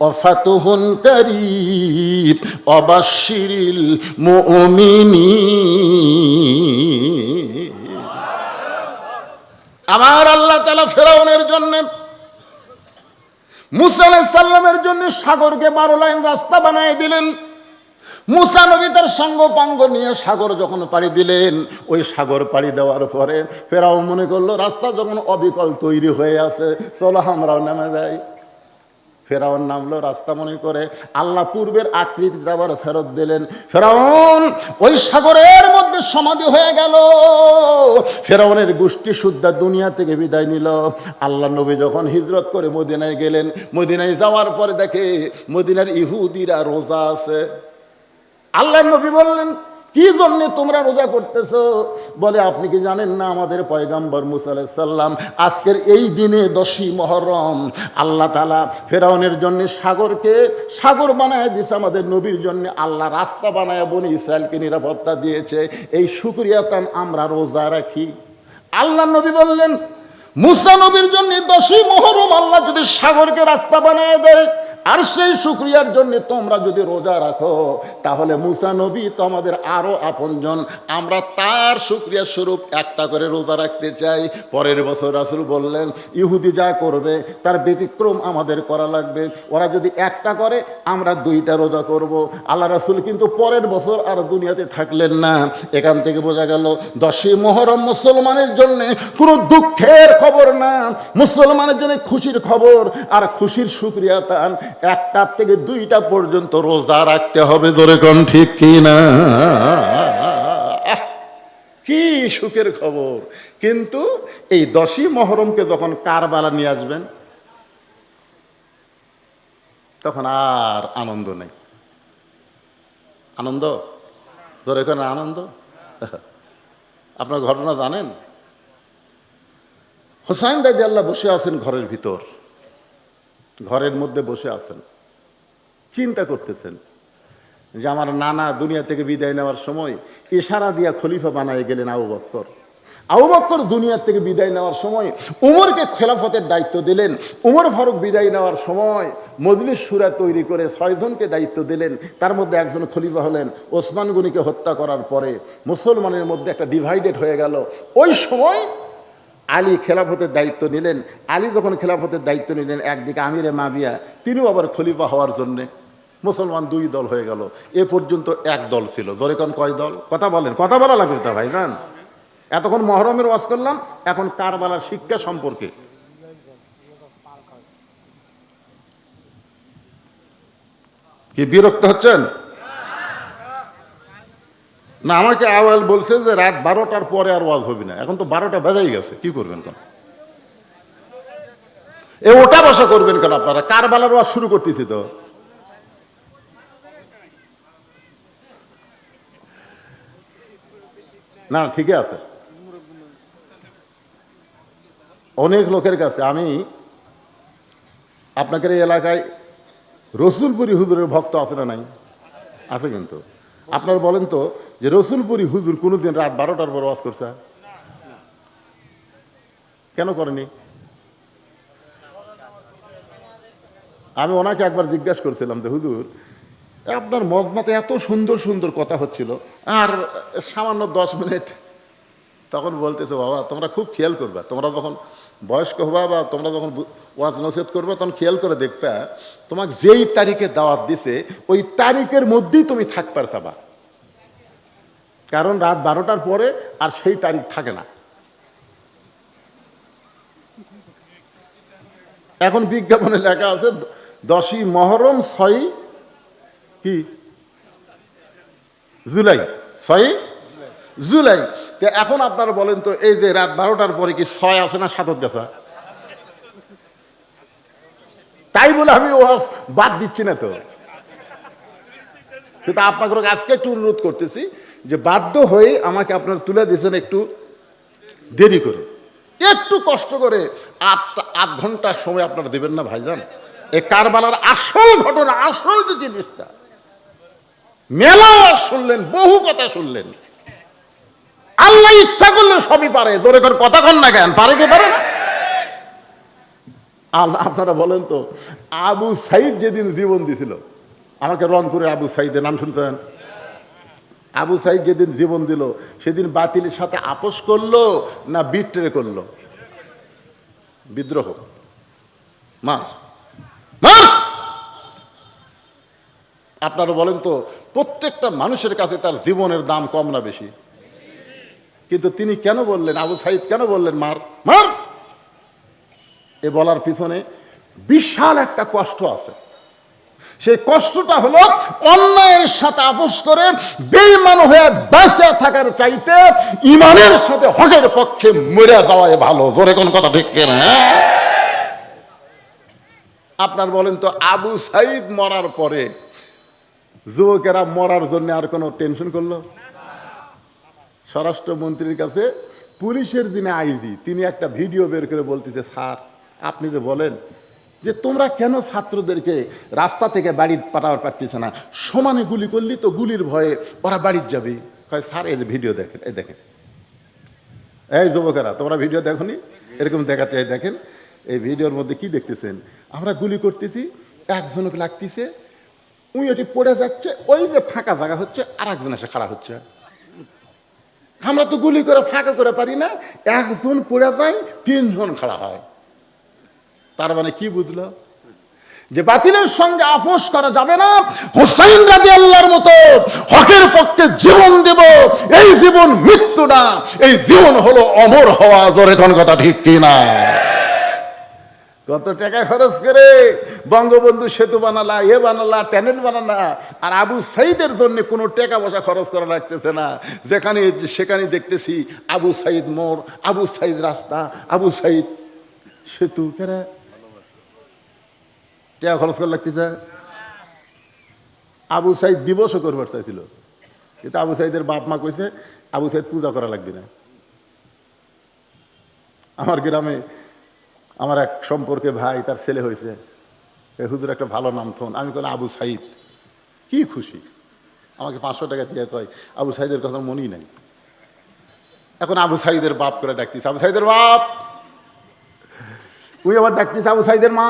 ওয়া ফাতহুন কারীব ওয়া বাশশিরিল মুমিনিন। আমার আল্লাহ তাআলা ফেরাউনের জন্য, মুসা আলাইহিস সালামের জন্য সাগরকে 12 লাইন রাস্তা বানিয়ে দিলেন। মুসা নবী তার সঙ্গ পাঙ্গ নিয়ে সাগর যখন পাড়ি দিলেন, ওই সাগর পাড়ি দেওয়ার পরে ফেরাউন মনে করলো রাস্তা যখন অবিকল তৈরি হয়ে আছে, চলো আমরাও নেমে যাই। ফেরাউন নামলো রাস্তা মনে করে, আল্লাহ পূর্বের আকৃতিতে আবার ফেরত দিলেন। ফেরাউন ওই সাগরের মধ্যে সমাধি হয়ে গেল। ফেরাউনের গোষ্ঠী শুদ্ধা দুনিয়া থেকে বিদায় নিল। আল্লাহ নবী যখন হিজরত করে মদিনায় গেলেন, মদিনায় যাওয়ার পরে দেখে মদিনার ইহুদিরা রোজা আছে। আল্লাহ নবী বললেন, কি জন্য তোমরা রোজা করতেছো? বলে, আপনি কি জানেন না আমাদের পয়গাম্বর মুসা আলাইহিস সালাম আজকের এই দিনে 10ই মুহররম আল্লাহ তাআলা ফেরাউনের জন্য সাগরকে সাগর বানায় দিয়েছে, আমাদের নবীর জন্য আল্লাহ রাস্তা বানায় বনি ইসরায়েলকে নিরাপত্তা দিয়েছে, এই শুকরিয়াতান আমরা রোজা রাখি। আল্লাহ নবী বললেন, মুসা নবীর জন্য 10ই মুহররম আল্লাহ যদি সাগরকে রাস্তা বানিয়ে দেয়, আর সেই শুকরিয়ার জন্য তোমরা যদি রোজা রাখো, তাহলে মুসা নবী তো আমাদের আরো আপনজন, আমরা তার শুকরিয়া স্বরূপ একটা করে রোজা রাখতে চাই। পরের বছর রাসূল বললেন, ইহুদি যা করবে তার ব্যতিক্রম আমাদের করা লাগবে, ওরা যদি একটা করে আমরা 2টা রোজা করব। আল্লাহ রাসূল কিন্তু পরের বছর আর দুনিয়াতে থাকলেন না। এখান থেকে বোঝা গেল 10ই মুহররম মুসলমানের জন্য কোনো দুঃখের খবর না, মুসলমানের জন্য খুশির খবর। আর খুশির শুকরিয়া তান 1টা থেকে 2টা পর্যন্ত রোজা রাখতে হবে। জোরে কোন ঠিক কি না? কি সুখের খবর! কিন্তু এই 10ই মুহররমকে যখন কারবালা নিয়ে আসবেন, তখন আর আনন্দ নেই। আনন্দ জোরে কোন আনন্দ। আপনার ঘটনা জানেন, হুসাইন রাদিয়াল্লাহু বসে আছেন ঘরের ভিতর, ঘরের মধ্যে বসে আছেন, চিন্তা করতেছেন যে আমার নানা দুনিয়া থেকে বিদায় নেওয়ার সময় ইশারা দিয়া খলিফা বানায় গেলেন আবু বকর। আবু বকর দুনিয়া থেকে বিদায় নেওয়ার সময় উমরকে খেলাফতের দায়িত্ব দিলেন। উমর ফারুক বিদায় নেওয়ার সময় মজলিস শুরা তৈরি করে 6 জনকে দায়িত্ব দিলেন। তার মধ্যে একজন খলিফা হলেন। ওসমান গনিকে হত্যা করার পরে মুসলমানের মধ্যে একটা ডিভাইডেড হয়ে গেল। ওই সময় আলী খেলাফতের দায়িত্ব নিলেন। আলী যখন খেলাফতের দায়িত্ব নিলেন, একদিকে আমিরে মাবিয়া, তিনিও আবার খলিফা হওয়ার জন্যে, মুসলমান 2 দল হয়ে গেল। এ পর্যন্ত 1 দল ছিল। জোরে কোন কয় দল? কথা বলেন, কথা বলা লাগবে তা ভাই জান। এতক্ষণ মহরমের ওয়াজ করলাম, এখন কারবালার শিক্ষা সম্পর্কে। কি বিরক্ত হচ্ছেন? না, আমাকে আওয়াল বলছে যে রাত 12টার পরে আর ওয়াজ হবে না। এখন তো 12টা বাজাই গেছে, কি করবেন কেন? ওটা বসা করবেন কেন আপনারা? কারবালার ওয়াজ শুরু করতেছি তো। না, ঠিকই আছে। অনেক লোকের কাছে আমি আপনাদের এই এলাকায় রসুলপুরি হুজুরের ভক্ত আছে না নাই? আছে কিন্তু। আপনারা বলেন তো যে রসুলপুরি হুজুর কোনোদিন রাত 12টার পর ওয়াজ করছে? কেন করেনি? আমি ওনাকে একবার জিজ্ঞাসা করছিলাম যে হুজুর, আপনার মজমাতে এত সুন্দর সুন্দর কথা হচ্ছিল আর সামান্য 10 মিনিট। তখন বলতেছে, বাবা তোমরা খুব খেয়াল করবে, তোমরা যখন বয়স্ক হবা বা তোমরা যখন ওয়াজ নসিহত করবে তখন খেয়াল করে দেখবে তোমাকে যেই তারিখে দাওয়াত দিছে ওই তারিখের মধ্যেই তুমি থাকবার চাবা, কারণ রাত 12টার পরে আর সেই তারিখ থাকে না। এখন বিজ্ঞাপনে লেখা আছে 10ই মহরম 6ই কি জুলাই, 6ই জুলাই। তো এখন আপনারা বলেন তো এই যে রাত 12টার পরে কি 6 আছে না 7 গেছে? তাই বলে আমি ওয়াজ বাদ দিচ্ছি না তো, কিন্তু আপনাকে আজকে একটু অনুরোধ করতেছি যে বাধ্য হয়ে আমাকে আপনারা তুলে দিয়েছেন একটু দেরি করে, একটু কষ্ট করে আধ ঘন্টা সময় আপনারা দেবেন না ভাইজান? এই কারবালার আসল ঘটনা, আসল যে জিনিসটা, মেলা ওয়াজ শুনলেন, বহু কথা শুনলেন। আল্লাহ ইচ্ছা করলে সবই পারে, জোরে করে কথা কন না কেন? পারে কি পারে না? আল্লাহ, আপনারা বলেন তো আবু সাইদ যেদিন জীবন দিছিল, আমাকে রংপুরের আবু সাইদের নাম শুনছেন? আবু সাইদ যেদিন জীবন দিল সেদিন বাতিলের সাথে আপোষ করলো না বিট্রে করলো? বিদ্রোহ। মার মার। আপনারা বলেন তো প্রত্যেকটা মানুষের কাছে তার জীবনের দাম কম না বেশি? কিন্তু তিনি কেন বললেন, আবু সাইদ কেন বললেন মার মার? এ বলার পিছনে বিশাল একটা কষ্ট আছে। সেই কষ্টটা হলো অন্যায়ের সাথে আপোষ করে বেঈমান হয়ে বেঁচে থাকার চাইতে ইমানের সাথে হকের পক্ষে মরে যাওয়াই ভালো। জোরে কোন কথা ঠিক কিনা? আপনার বলেন তো আবু সাইদ মরার পরে যুবকেরা মরার জন্য আর কোনো টেনশন করলো? স্বরাষ্ট্রমন্ত্রীর কাছে পুলিশের যিনি আইজি তিনি একটা ভিডিও বের করে বলতেছে, স্যার আপনি যে বলেন যে তোমরা কেন ছাত্রদেরকে রাস্তা থেকে বাড়ি পাঠাতে পারতেছে না, সমানে গুলি করলি তো গুলির ভয়ে ওরা বাড়ির যাবে। কয় স্যার এই যে ভিডিও দেখেন, এই দেখেন, এই যুবকেরা তোমরা ভিডিও দেখোনি? এরকম দেখা চাই, দেখেন এই ভিডিওর মধ্যে কি দেখতেছেন? আমরা গুলি করতেছি, একজনকে লাগতেছে, উই ওটি পড়ে যাচ্ছে, ওই যে ফাঁকা জায়গা হচ্ছে আর একজন এসে খাড়া হচ্ছে। আমরা তো গুলি করে ফাঁকা করে পারি না, একজন পড়ে যায় 3 জন খাড়া হয়। তার মানে কি বুঝলো? যে বাতিলের সঙ্গে আপোষ করা যাবে না। হুসাইন রাদিয়াল্লাহর মতো হকের পক্ষে জীবন দেব, এই জীবন মৃত্যু না, এই জীবন হলো অমর হওয়া। জোরে কোন কথা ঠিক কিনা? কত টাকা খরচ করে বঙ্গবন্ধু সেতু বানালা, এ বানালা, ট্যানেল বানালা, আর আবু সাইদের জন্য কোনো টাকা পয়সা খরচ করা লাগতেছে না। যেখানে সেখানে দেখতেছি আবু সাইদ মোড়, আবু সাইদ রাস্তা, আবু সাইদ সেতু। কেরা টাকা খরচ করা লাগতেছে? আবু সাইদ দিবসও করবার চাইছিল, কিন্তু আবু সাইদের বাপ মা কইছে আবু সাইদ পূজা করা লাগবে না। আমার গ্রামে আমার এক সম্পর্কে ভাই, তার ছেলে হয়েছে, হুজুর একটা ভালো নাম থন। আমি কই আবু সাইদ, কি খুশি। আমাকে 500 টাকা দিয়ে কয় আবু সাইদের কথা মনেই নাই। এখন আবু সাইদের বাপ করে ডাকতেছে, আবু সাইদের বাপ। ওই আবার ডাকতেছে আবু সাইদের মা।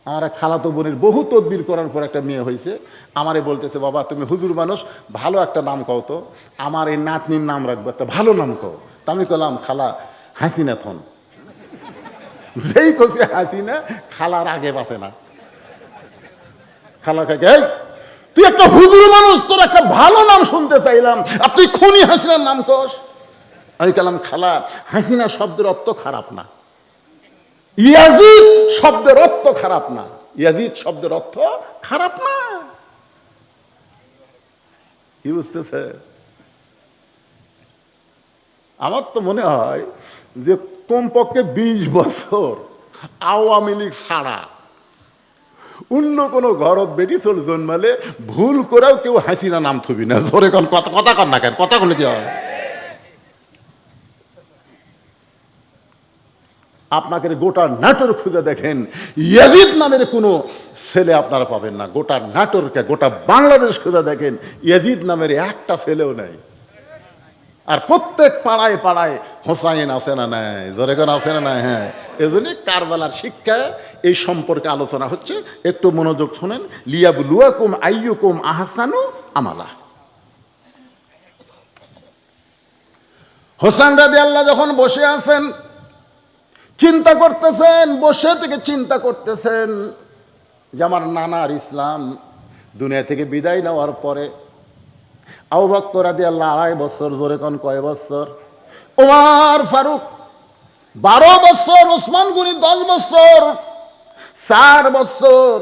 আমার এক খালাতো বোনের বহু তদবির করার পর একটা মেয়ে হয়েছে, আমারে বলতেছে, বাবা তুমি হুজুর মানুষ, ভালো একটা নাম কও তো, আমার এই নাতনির নাম রাখবো, একটা ভালো নাম কও। তা আমি কলাম খালা হাসিনা থন। যেই কছি হাসিনা, খালার আগে বাঁচে না। খালা কাকে, তুই একটা হুজুর মানুষ, তোর একটা ভালো নাম শুনতে চাইলাম, আর তুই খুনি হাসিনার নাম কস। আমি কলাম খালা হাসিনা শব্দের অর্থ খারাপ না, ইয়াজিদ শব্দের অর্থ খারাপ না। ইয়াজিদ শব্দের অর্থ খারাপ না। কি বুঝতেছে? আমার তো মনে হয় যে কমপক্ষে 20 বছর আওয়ামী লীগ ছাড়া অন্য কোনো ঘরত বেটি চল জন্মালে ভুল করেও কেউ হাসিনা নাম থবি না। ধরে কোন কথা কন না কেন? কথা বলে কি হয়? আপনাকে গোটা নাটোর খুঁজে দেখেন, ইয়াজিদ নামের কোনো ছেলে আপনারা পাবেন না। গোটা নাটোরকে, গোটা বাংলাদেশ খুঁজে দেখেন, ইয়াজিদ নামের একটা ছেলেও নাই। আর প্রত্যেক পাড়ায় পাড়ায় হোসাইন আছে না নাই? ধরে কোন আছে না নাই? হ্যাঁ, এজন্যই কারবালার শিক্ষা এই সম্পর্কে আলোচনা হচ্ছে। একটু মনোযোগ শোনেন। লিয়াবলুয়াকুম আইয়ুকুম আহসানু আমালা। হোসেন রাদিয়াল্লাহু যখন বসে আছেন, চিন্তা করতেছেন, বসে থেকে চিন্তা করতেছেন যে আমার নানার ইসলাম দুনিয়া থেকে বিদায় নেওয়ার পরে আবু বকর রাদিয়াল্লাহু 2.5 বছর, জোরে কোন কয় বছর? ওমর ফারুক 12 বছর, ওসমান গনি 10 বছর, 4 বছর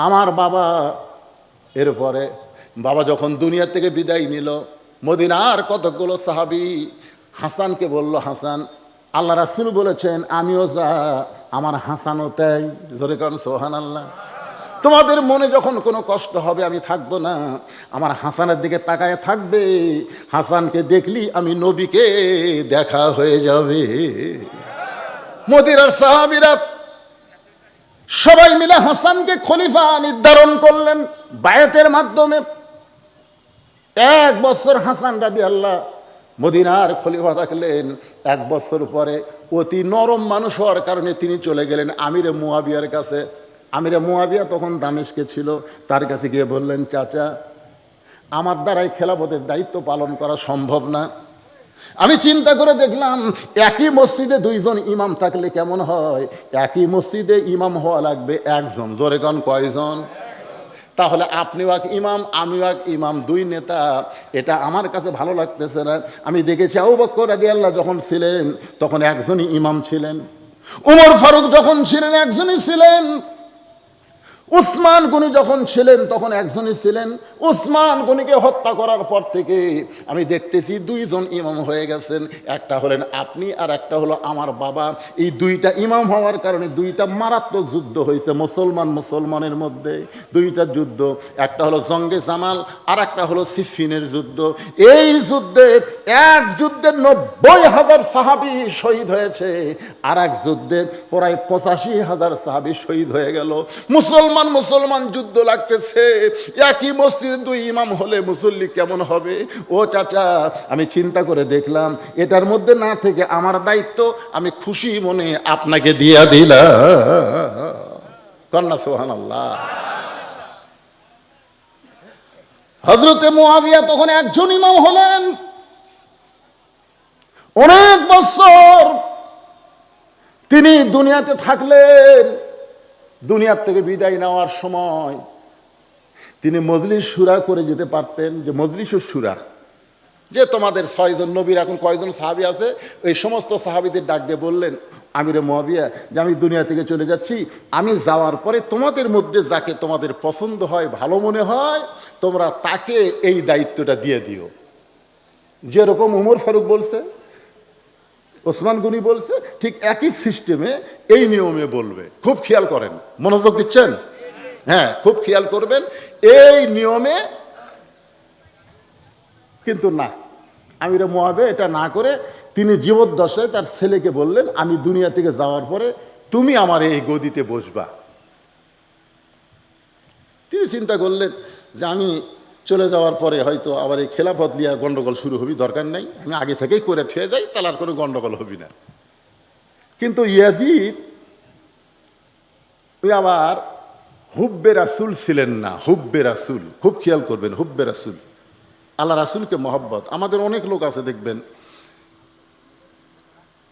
আমার বাবা। এরপরে বাবা যখন দুনিয়া থেকে বিদায় নিল, মদিনার কতগুলো সাহাবী হাসানকে বলল, হাসান, আল্লাহ রাসূল বলেছেন আমিও যা, আমার হাসানও তাই। জোরে কোন সুবহানাল্লাহ। তোমাদের মনে যখন কোনো কষ্ট হবে আমি থাকবো না, আমার হাসানের দিকে তাকায় থাকবে। হাসানকে দেখলি আমি নবীকে দেখা হয়ে যাবে। মদিনার সাহাবীরা সবাই মিলে হাসানকে খলিফা নির্ধারণ করলেন বায়াতের মাধ্যমে। 1 বছর হাসান রাদিয়াল্লাহু মদিনার খলিফা থাকলেন। 1 বছর পরে অতি নরম মানুষ হওয়ার কারণে তিনি চলে গেলেন আমিরে মুয়াবিয়ার কাছে। আমিরে মুয়াবিয়া তখন দামেস্কে ছিল। তার কাছে গিয়ে বললেন, চাচা, আমার দ্বারাই খেলাফতের দায়িত্ব পালন করা সম্ভব না। আমি চিন্তা করে দেখলাম একই মসজিদে 2 জন ইমাম থাকলে কেমন হয়? একই মসজিদে ইমাম হওয়া লাগবে 1 জন। জোরে কোন কয়জন? তাহলে আপনিও এক ইমাম, আমিও এক ইমাম, 2 নেতা। এটা আমার কাছে ভালো লাগতেছে না। আমি দেখেছি আবু বকর রাদিয়াল্লাহু যখন ছিলেন তখন একজনই ইমাম ছিলেন, ওমর ফারুক যখন ছিলেন একজনই ছিলেন, উসমান গনি যখন ছিলেন তখন একজনই ছিলেন। উসমান গনিকে হত্যা করার পর থেকে আমি দেখতেছি 2 জন ইমাম হয়ে গেছেন। একটা হলেন আপনি আর একটা হলো আমার বাবা। এই 2টা ইমাম হওয়ার কারণে 2টা মারাত্মক যুদ্ধ হয়েছে মুসলমানের মধ্যে। 2টা যুদ্ধ, একটা হলো জঙ্গে জামাল আর একটা হলো সিফিনের যুদ্ধ। এই যুদ্ধে এক যুদ্ধে 90,000 সাহাবী শহীদ হয়েছে, আর এক যুদ্ধে প্রায় 85,000 সাহাবী শহীদ হয়ে গেল। মুসলমান যুদ্ধ লাগতেছে। একই মসজিদে 2 ইমাম হলে মুসল্লি কেমন হবে? ও চাচা, আমি চিন্তা করে দেখলাম এটার মধ্যে না থেকে আমার দায়িত্ব আমি খুশি মনে আপনাকে দিয়ে দিলাম। কন্যা সুবহানাল্লাহ। হযরতে মুয়াবিয়া তখন একজন ইমাম হলেন। অনেক বছর তিনি দুনিয়াতে থাকলেন। দুনিয়ার থেকে বিদায় নেওয়ার সময় তিনি মজলিস শুরা করে যেতে পারতেন, যে মজলিসুস শুরা, যে তোমাদের 6 জন নবীর এখন কয়জন সাহাবী আছে, ওই সমস্ত সাহাবীদের ডাক দিয়ে বললেন, আমিরে মুয়াবিয়া, যে আমি দুনিয়া থেকে চলে যাচ্ছি, আমি যাওয়ার পরে তোমাদের মধ্যে যাকে তোমাদের পছন্দ হয়, ভালো মনে হয়, তোমরা তাকে এই দায়িত্বটা দিয়ে দিও। যেরকম ওমর ফারুক বলছে, ওসমান গনি বলছে, ঠিক একই সিস্টেমে এই নিয়মে বলবে। খুব খেয়াল করেন, মনোযোগ দিচ্ছেন? হ্যাঁ, খুব খেয়াল করবেন এই নিয়মে। কিন্তু না, আমিরে মুয়াবিয়া এটা না করে তিনি জীবদ্দশায় তার ছেলেকে বললেন, আমি দুনিয়া থেকে যাওয়ার পরে তুমি আমার এই গদিতে বসবা। তিনি চিন্তা করলেন যে আমি চলে যাওয়ার পরে হয়তো আবার এই খেলাফত লিয়া গন্ডগোল শুরু হবি, দরকার নাই, আমি আগে থেকেই করে থুয়ে যাই, তাহলে আর কোনো গন্ডগোল হবি না। কিন্তু ইয়াজিদ আবার হুব্বে রাসূল ছিলেন না। হুব্বে রাসূল, খুব খেয়াল করবেন, হুব্বে রাসূল, আল্লাহ রাসূলকে মহব্বত। আমাদের অনেক লোক আছে দেখবেন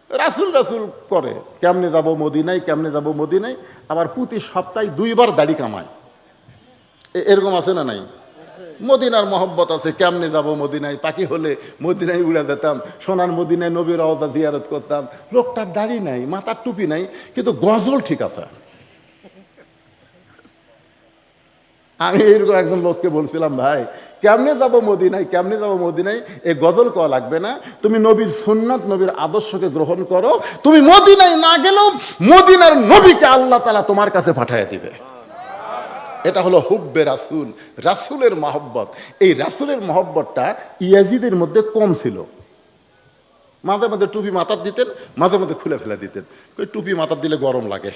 রাসূল রাসূল করে, কেমনে যাব মদিনায়, কেমনে যাব মদিনায়, আবার প্রতি সপ্তাহে 2 বার দাড়ি কামায়। এরকম আছে না নাই? মদিনার মহব্বত আছে, কেমনে যাব মদিনায়, পাখি হলে মদিনায় উড়ে যেতাম, সোনার মদিনায় নবীর রওজা জিয়ারত করতাম। লোকটার দাড়ি নাই, মাথার টুপি নাই, কিন্তু গজল ঠিক আছে। আমি এইরকম একজন লোককে বলছিলাম, ভাই কেমনে যাবো মদিনায়, কেমনে যাবো মদিনায়, এই গজল কওয়া লাগবে না, তুমি নবীর সুন্নাত নবীর আদর্শকে গ্রহণ করো, তুমি মদিনায় না গেলেও মদিনার নবীকে আল্লাহ তাআলা তোমার কাছে পাঠিয়ে দিবে। এটা হলো হুব্বে রাসূল, রাসূলের মহব্বত। এই রাসূলের মহব্বতটা ইয়াজিদের মধ্যে কম ছিল। মাঝে মাঝে টুপি মাথার দিতেন, মাঝে মাঝে খুলে ফেলে দিতেন, ওই টুপি মাথার দিলে গরম লাগে।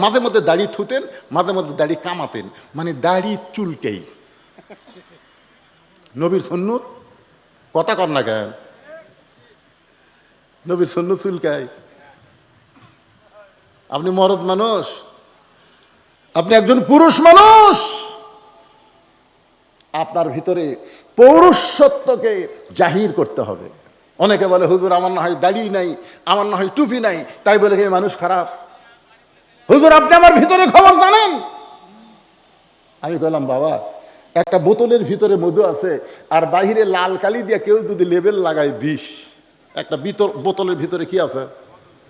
মাঝে মধ্যে দাড়ি থুতেন, মাঝে মধ্যে দাড়ি কামাতেন, মানে দাড়ি চুলকেই। নবীর সুন্নত কথা কর না কেন, নবীর সুন্নত চুলকায়। আপনি মরদ মানুষ, আপনি একজন পুরুষ মানুষ, আপনার ভিতরে পৌরুষত্বকে জাহির করতে হবে। অনেকে বলে হুজুর আমার না হয় দাড়ি নাই, আমার না হয় টুপি নাই, তাই বলে এই মানুষ খারাপ। হুজুর আপনি আমার ভিতরে খবর জানেন? আমি বললাম, বাবা একটা বোতলের ভিতরে মধু আছে, আর বাহিরে লাল কালি দিয়ে কেউ যদি লেবেল লাগায় বিষ, একটা বোতলের ভিতরে কি আছে?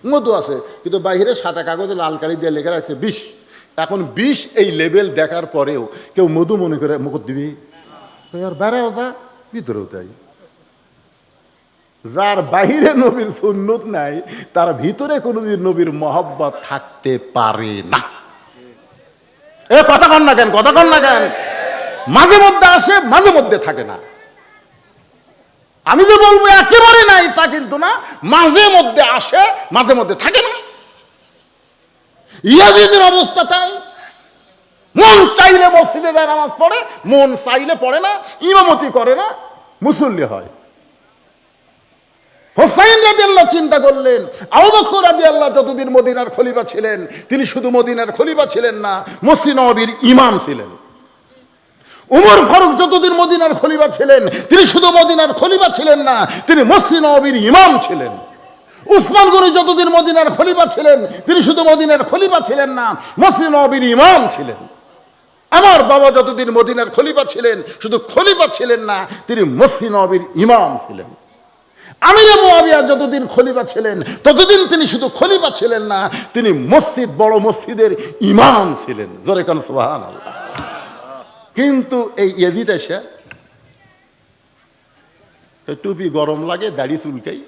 মধু আছে, কিন্তু বাহিরে সাদা কাগজে লাল কালি দিয়ে লেখা রাখছে বিষ। এখন বিষ এই লেবেল দেখার পরেও কেউ মধু মনে করে মুখত দিবি, আর বেড়াও যা, ভিতরেও তাই। যার বাহিরে নবীর সুন্নত নাই, তার ভিতরে কোনোদিন নবীর মহব্বত থাকতে পারে না। এ কথা কন না কেন, কথা কন না কেন? মাঝে মধ্যে আসে, মাঝে মধ্যে থাকে না। আমি যে বলবো একেবারে নাই তা কিন্তু না, মাঝে মধ্যে আসে, মাঝে মধ্যে থাকে না। ইয়াজিদের অবস্থা তাই। মন চাইলে মসজিদে যায় নামাজ পড়ে, মন চাইলে পড়ে না, ইমামতি করে না, মুসল্লি হয়। হোসাইন রাদিয়াল্লাহ চিন্তা করলেন, আবু বকর রাদিয়াল্লাহ যতদিন মদিনার খলিফা ছিলেন, তিনি শুধু মদিনার খলিফা ছিলেন না, মসজিদ নববীর ইমাম ছিলেন। উমর ফারুক যতদিন মদিনার খলিফা ছিলেন, তিনি শুধু মদিনার খলিফা ছিলেন না, তিনি মসজিদ নববীর ইমাম ছিলেন। উসমান গনি যতদিন মদিনার খলিফা ছিলেন, তিনি শুধু মদিনার খলিফা ছিলেন না, মসজিদ নববীর ইমাম ছিলেন। আমার বাবা যতদিন মদিনার খলিফা ছিলেন, শুধু খলিফা ছিলেন না, তিনি মসজিদ নববীর ইমাম ছিলেন। আমিরে মুআবিয়া যতদিন খলিফা ছিলেন, ততদিন তিনি শুধু খলিফা ছিলেন না, তিনি মসজিদ, বড় মসজিদের ইমাম ছিলেন। জোরে কান সুবহানাল্লাহ। কিন্তু এই ইয়াজিদ এসে টুপি গরম লাগে, দাড়ি চুলকাই,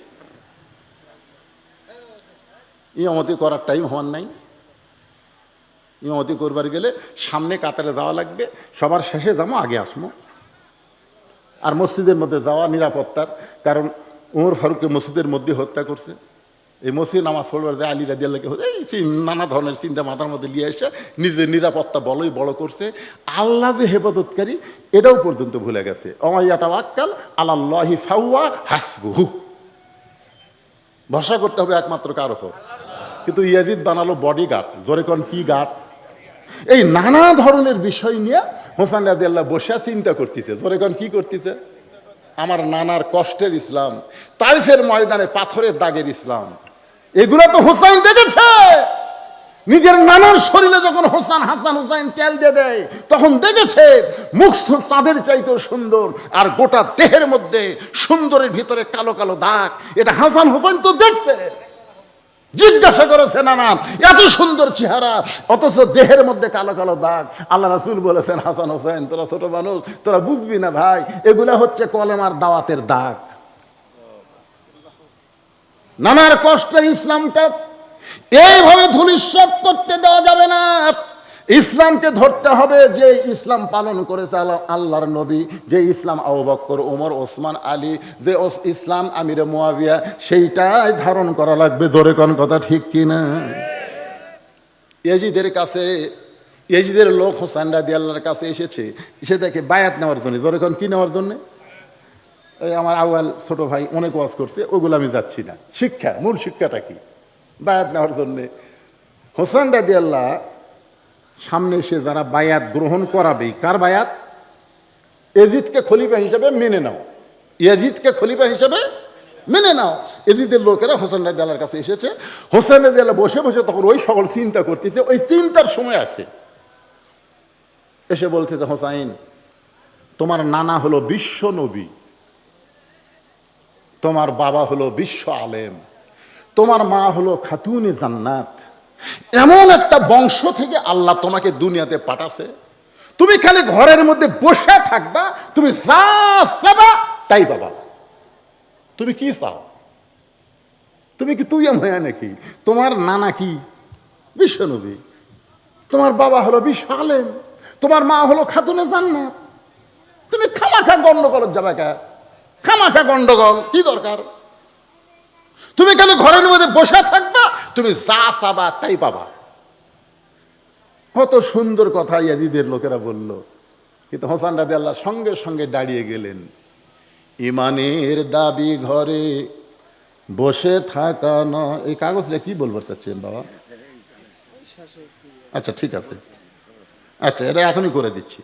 ইমামতি করার টাইম হওয়ার নাই। ইমামতি করবার গেলে সামনে কাতারে যাওয়া লাগবে, সবার শেষে যাবো, আগে আসবো। আর মসজিদের মধ্যে যাওয়া নিরাপত্তার, কারণ উমর ফারুককে মসজিদের মধ্যে হত্যা করছে। এই মসজিদ নামাজ পড়বার যায় আলী রাদিয়াল্লাহু এই নানা ধরনের চিন্তা মাথার মধ্যে নিয়ে এসে নিজের নিরাপত্তা বড়ই বড় করছে। আল্লাহ যে হেফাজতকারী এটাও পর্যন্ত ভুলে গেছে। ওয়াইয়াতাওয়াক্কাল আলাল্লাহি ফাহুয়া হাসবুহু, ভরসা করতে হবে একমাত্র কার উপর। কিন্তু ইয়াজিদ বানালো বডিগার্ড। জোরে কোন কি গার্ড? এই নানা ধরনের বিষয় নিয়ে হোসেন রাদিয়াল্লাহু বসে চিন্তা করতেছে। জোরে কোন কি করতেছে? আমার নানার কষ্টের ইসলাম, তাইফের ময়দানে পাথরের দাগের ইসলাম, এগুলো তো হোসাইন দেখেছে। নিজের নানার শরীরে যখন হাসান হুসাইন তেল দিয়ে দেয়, তখন দেখেছে মুখ চাঁদের চাইতেও সুন্দর, আর গোটা দেহের মধ্যে সুন্দরের ভিতরে কালো কালো দাগ। এটা হাসান হুসাইন তো দেখছে। জিজ্ঞাসা করেছে, নানা এত সুন্দর চেহারা, অথচ দেহের মধ্যে কালো কালো দাগ। আল্লাহ রাসূল বলেছেন, হাসান হোসেন তোরা ছোট মানুষ, তোরা বুঝবি না ভাই, এগুলা হচ্ছে কলেমার দাওয়াতের দাগ। নানার কষ্টের ইসলামটা এইভাবে ধূলিসাৎ করতে দেওয়া যাবে না। ইসলামকে ধরতে হবে, যে ইসলাম পালন করেছে আল্লাহর নবী, যে ইসলাম আবু বকর, ওমর, ওসমান, আলী, যে ইসলাম আমিরে মুআবিয়া, সেইটাই ধারণ করা লাগবে। জোরে কোন কথা ঠিক কিনা? ইয়াজিদের কাছে, ইয়াজিদের লোক হোসেন রাদিয়াল্লাহর কাছে এসেছে, এসে দেখে বায়াত নেওয়ার জন্য। জোরে কোন কি নেওয়ার জন্যে? এই আমার আউয়াল ছোট ভাই অনেক ওয়াজ করছে, ওগুলো আমি যাচ্ছি না। শিক্ষা, মূল শিক্ষাটা কি? বায়াত নেওয়ার জন্যে হোসেন রাদিয়াল্লাহ সামনে এসে যারা বায়াত গ্রহণ করাবে, কার বায়াত? ইয়াজিদকে খলিফা হিসেবে মেনে নাও, ইয়াজিদকে খলিফা হিসেবে মেনে নাও। ইয়াজিদের লোকেরা হোসেন রাদিয়াল্লাহর কাছে এসেছে। হোসেন রাদিয়াল্লাহ বসে বসে তখন ওই সকল চিন্তা করতেছে, ওই চিন্তার সময় আছে। এসে বলতেছে, হোসাইন তোমার নানা হলো বিশ্ব নবী, তোমার বাবা হলো বিশ্ব আলেম, তোমার মা হলো খাতুনে জান্নাত, এমন একটা বংশ থেকে আল্লাহ তোমাকে দুনিয়াতে পাঠাছে, তুমি খালি ঘরের মধ্যে বসে থাকবা, তুমি যা চাবা তাই পাবা। তুমি কি চাও? তুমি কি তুই হয়ে নাকি? তোমার নানা কি বিশ্বনবী, তোমার বাবা হলো বিশ্ব আলেম, তোমার মা হলো খাতুনে জান্নাত, তুমি খামাখা গন্ডগোল যাবে কা? খামাখা গন্ডগোল কি দরকার? তুমি কেন ঘরের মধ্যে বসে থাকবা, তুমি যা চাবা তাই পাবা। কত সুন্দর কথা ইয়াজিদের লোকেরা বলল, কিন্তু হোসেন রাদিয়াল্লাহু সঙ্গে সঙ্গে দাঁড়িয়ে গেলেন। ইমানের দাবি ঘরে বসে থাকা নয়। এই কাগজটা কি বলবার চাচ্ছেন বাবা? আচ্ছা ঠিক আছে, আচ্ছা এটা এখনই করে দিচ্ছি,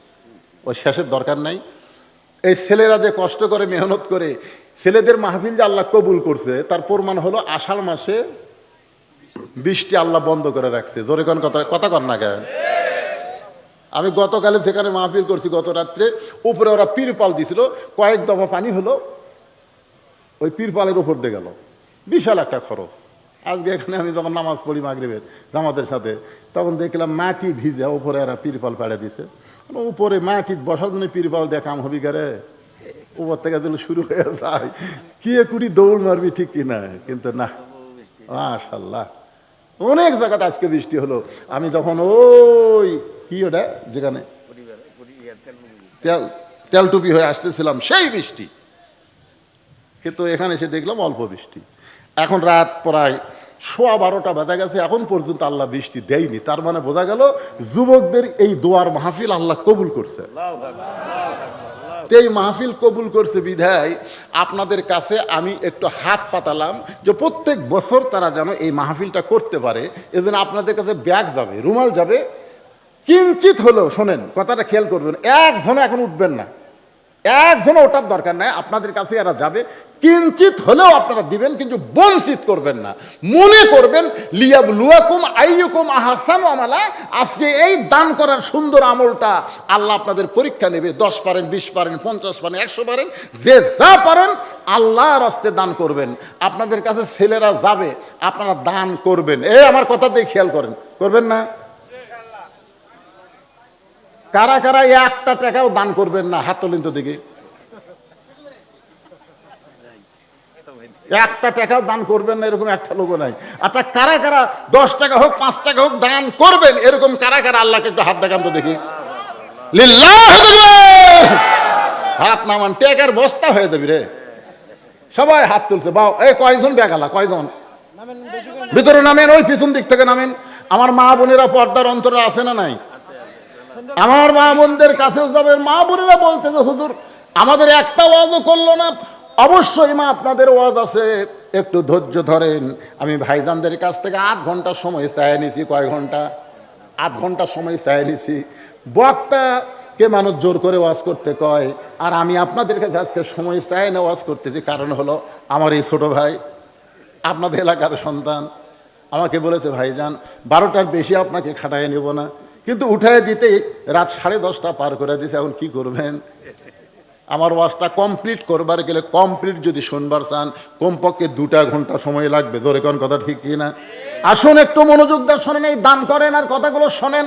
ওই শেষের দরকার নাই। এই ছেলেরা যে কষ্ট করে মেহনত করে ছেলেদের মাহফিল যে আল্লাহ কবুল করছে, তার প্রমাণ হলো আষাঢ় মাসে বৃষ্টি আল্লাহ বন্ধ করে রাখছে। জোরে কোন কথা কথা কর না কেন? আমি গতকালে যেখানে মাহফিল করছি, গত রাত্রে উপরে ওরা তিরপাল দিছিল, কয়েক দফা পানি হলো, ওই তিরপালের উপর দিয়ে গেল, বিশাল একটা খরচ। আজকে এখানে আমি যখন নামাজ পড়ি মাগরিবের জামাতের সাথে, তখন দেখলাম মাটি ভিজে উপরে এরা তিরপাল পেড়ে দিছে। উপরে মাটি বসার জন্য তিরপাল দিয়ে কাম হবি করে, উপর থেকে দিলে শুরু হয়ে যায়, কি কুড়ি দৌড় মারবি ঠিক কিনা, কিন্তু না, মাশাআল্লাহ অনেক জায়গাতে আজকে বৃষ্টি হলো। আমি যখন ওই কি ওটা যেখানে তেলটুপি হয়ে আসতেছিলাম, সেই বৃষ্টি, কিন্তু এখানে এসে দেখলাম অল্প বৃষ্টি। এখন রাত প্রায় 12:15 বাজা গেছে, এখন পর্যন্ত আল্লাহ বৃষ্টি দেয়নি। তার মানে বোঝা গেল যুবকদের এই দোয়ার মাহফিল আল্লাহ কবুল করছে। এই মাহফিল কবুল করছে বিধায় আপনাদের কাছে আমি একটু হাত পাতালাম যে প্রত্যেক বছর তারা যেন এই মাহফিলটা করতে পারে। এজন্য আপনাদের কাছে ব্যাগ যাবে, রুমাল যাবে, কিঞ্চিত হলেও শোনেন কথাটা খেয়াল করবেন, একজনে এখন উঠবেন না, একজনও ওঠার দরকার নাই, আপনাদের কাছে এরা যাবে, কিঞ্চিত হলেও আপনারা দিবেন, কিন্তু বঞ্চিত করবেন না। মনে করবেন লিয়াবলুয়াকুম আইয়ুকুম আহসানু আমালা, আজকে এই দান করার সুন্দর আমলটা আল্লাহ আপনাদের পরীক্ষা নেবে। 10 পারেন, 20 পারেন, 50 পারেন, 100 পারেন, যে যা পারেন আল্লাহর রাস্তায় দান করবেন। আপনাদের কাছে ছেলেরা যাবে, আপনারা দান করবেন। এই আমার কথা দিয়ে খেয়াল করেন, করবেন না? কারা কারা 1টা টাকাও দান করবেন না? হাত তোলেন তো দেখি। 1টা টাকাও দান করবেন না এরকম একটা লোক নাই। আচ্ছা কারা কারা 10 টাকা হোক 5 টাকা হোক দান করবেন, এরকম কারা কারা আল্লাহকে একটু হাত দেখান তো দেখি। লিল্লাহ হাত নামান, টেকার বস্তা হয়ে যাবি রে। সবাই হাত তুলছে, বাও এই কয়জন বেগালা, কয়জন ভিতরে নামেন, ওই পিছন দিক থেকে নামেন। আমার মা বোনেরা পর্দার অন্তরে আছে না নাই? আমার মা বোনদের কাছেও যাবেন, মা বোনেরা বলতেছে হুজুর আমাদের একটা ওয়াজও করলো না। অবশ্যই মা আপনাদের ওয়াজ আছে, একটু ধৈর্য ধরেন। আমি ভাইজানদের কাছ থেকে 8 ঘন্টা সময় চাই নিছি। কয় ঘন্টা? 8 ঘন্টা সময় চাই নিছি। বক্তাকে মানুষ জোর করে ওয়াজ করতে কয়, আর আমি আপনাদের কাছে আজকে সময় চাই না ওয়াজ করতেছি। কারণ হলো আমার এই ছোটো ভাই আপনাদের এলাকার সন্তান আমাকে বলেছে ভাইজান 12টার বেশি আপনাকে খাটায় নেব না, কিন্তু উঠায় দিতে রাত 10:30 পার করে দিয়েছে। এখন কি করবেন? আমার ওয়াজটা কমপ্লিট করবার গেলে, কমপ্লিট যদি শুনবার চান, কমপক্ষে 2টা ঘন্টা সময় লাগবে। ধরে কোন কথা ঠিক কি না? আসুন একটু মনোযোগ দিয়ে শোনেন, এই দান করেন আর কথাগুলো শোনেন।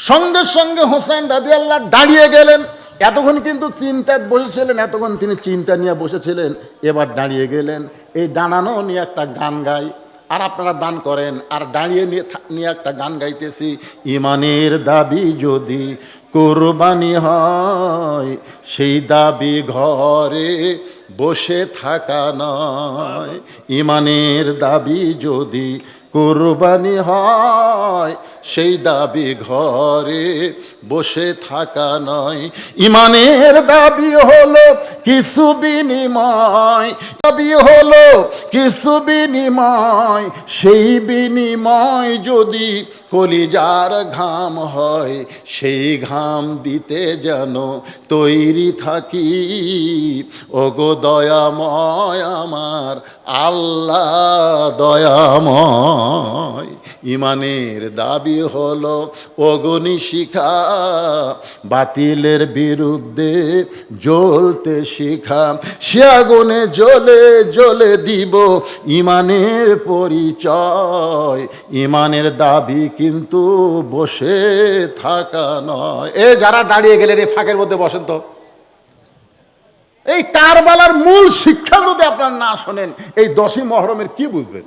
সঙ্গে সঙ্গে হোসেন রাদিয়াল্লাহু দাঁড়িয়ে গেলেন। এতক্ষণ কিন্তু চিন্তায় বসেছিলেন, এতক্ষণ তিনি চিন্তা নিয়ে বসেছিলেন, এবার দাঁড়িয়ে গেলেন। এই দাঁড়ানো নিয়ে একটা গান গাই, আর আপনারা দান করেন। আর দাঁড়িয়ে নিয়ে একটা গান গাইতেছি। ইমানের দাবি যদি কোরবানি হয়, সেই দাবি ঘরে বসে থাকা নয়। ইমানের দাবি যদি কোরবানি হয়, সেই দাবি ঘরে বসে থাকা নয়। ইমানের দাবি হলো কিছু বিনিময়, দাবি হলো কিছু বিনিময়, সেই বিনিময় যদি কলিজার ঘাম হয়, সেই ঘাম দিতে যেন তৈরি থাকি। ওগো দয়াময় আমার আল্লাহ দয়াময়। ইমানের দাবি হলো অগ্নি শিখা, বাতিলের বিরুদ্ধে জ্বলতে শিখা, সে আগুনে জ্বলে জ্বলে দিব ইমানের পরিচয়। ইমানের দাবি কিন্তু বসে থাকা নয়। এ যারা দাঁড়িয়ে গেলেন এই ফাঁকের মধ্যে বসেন তো। এই কারবালার মূল শিক্ষা যদি আপনারা না শোনেন, এই 10ই মহরমের কি বুঝবেন?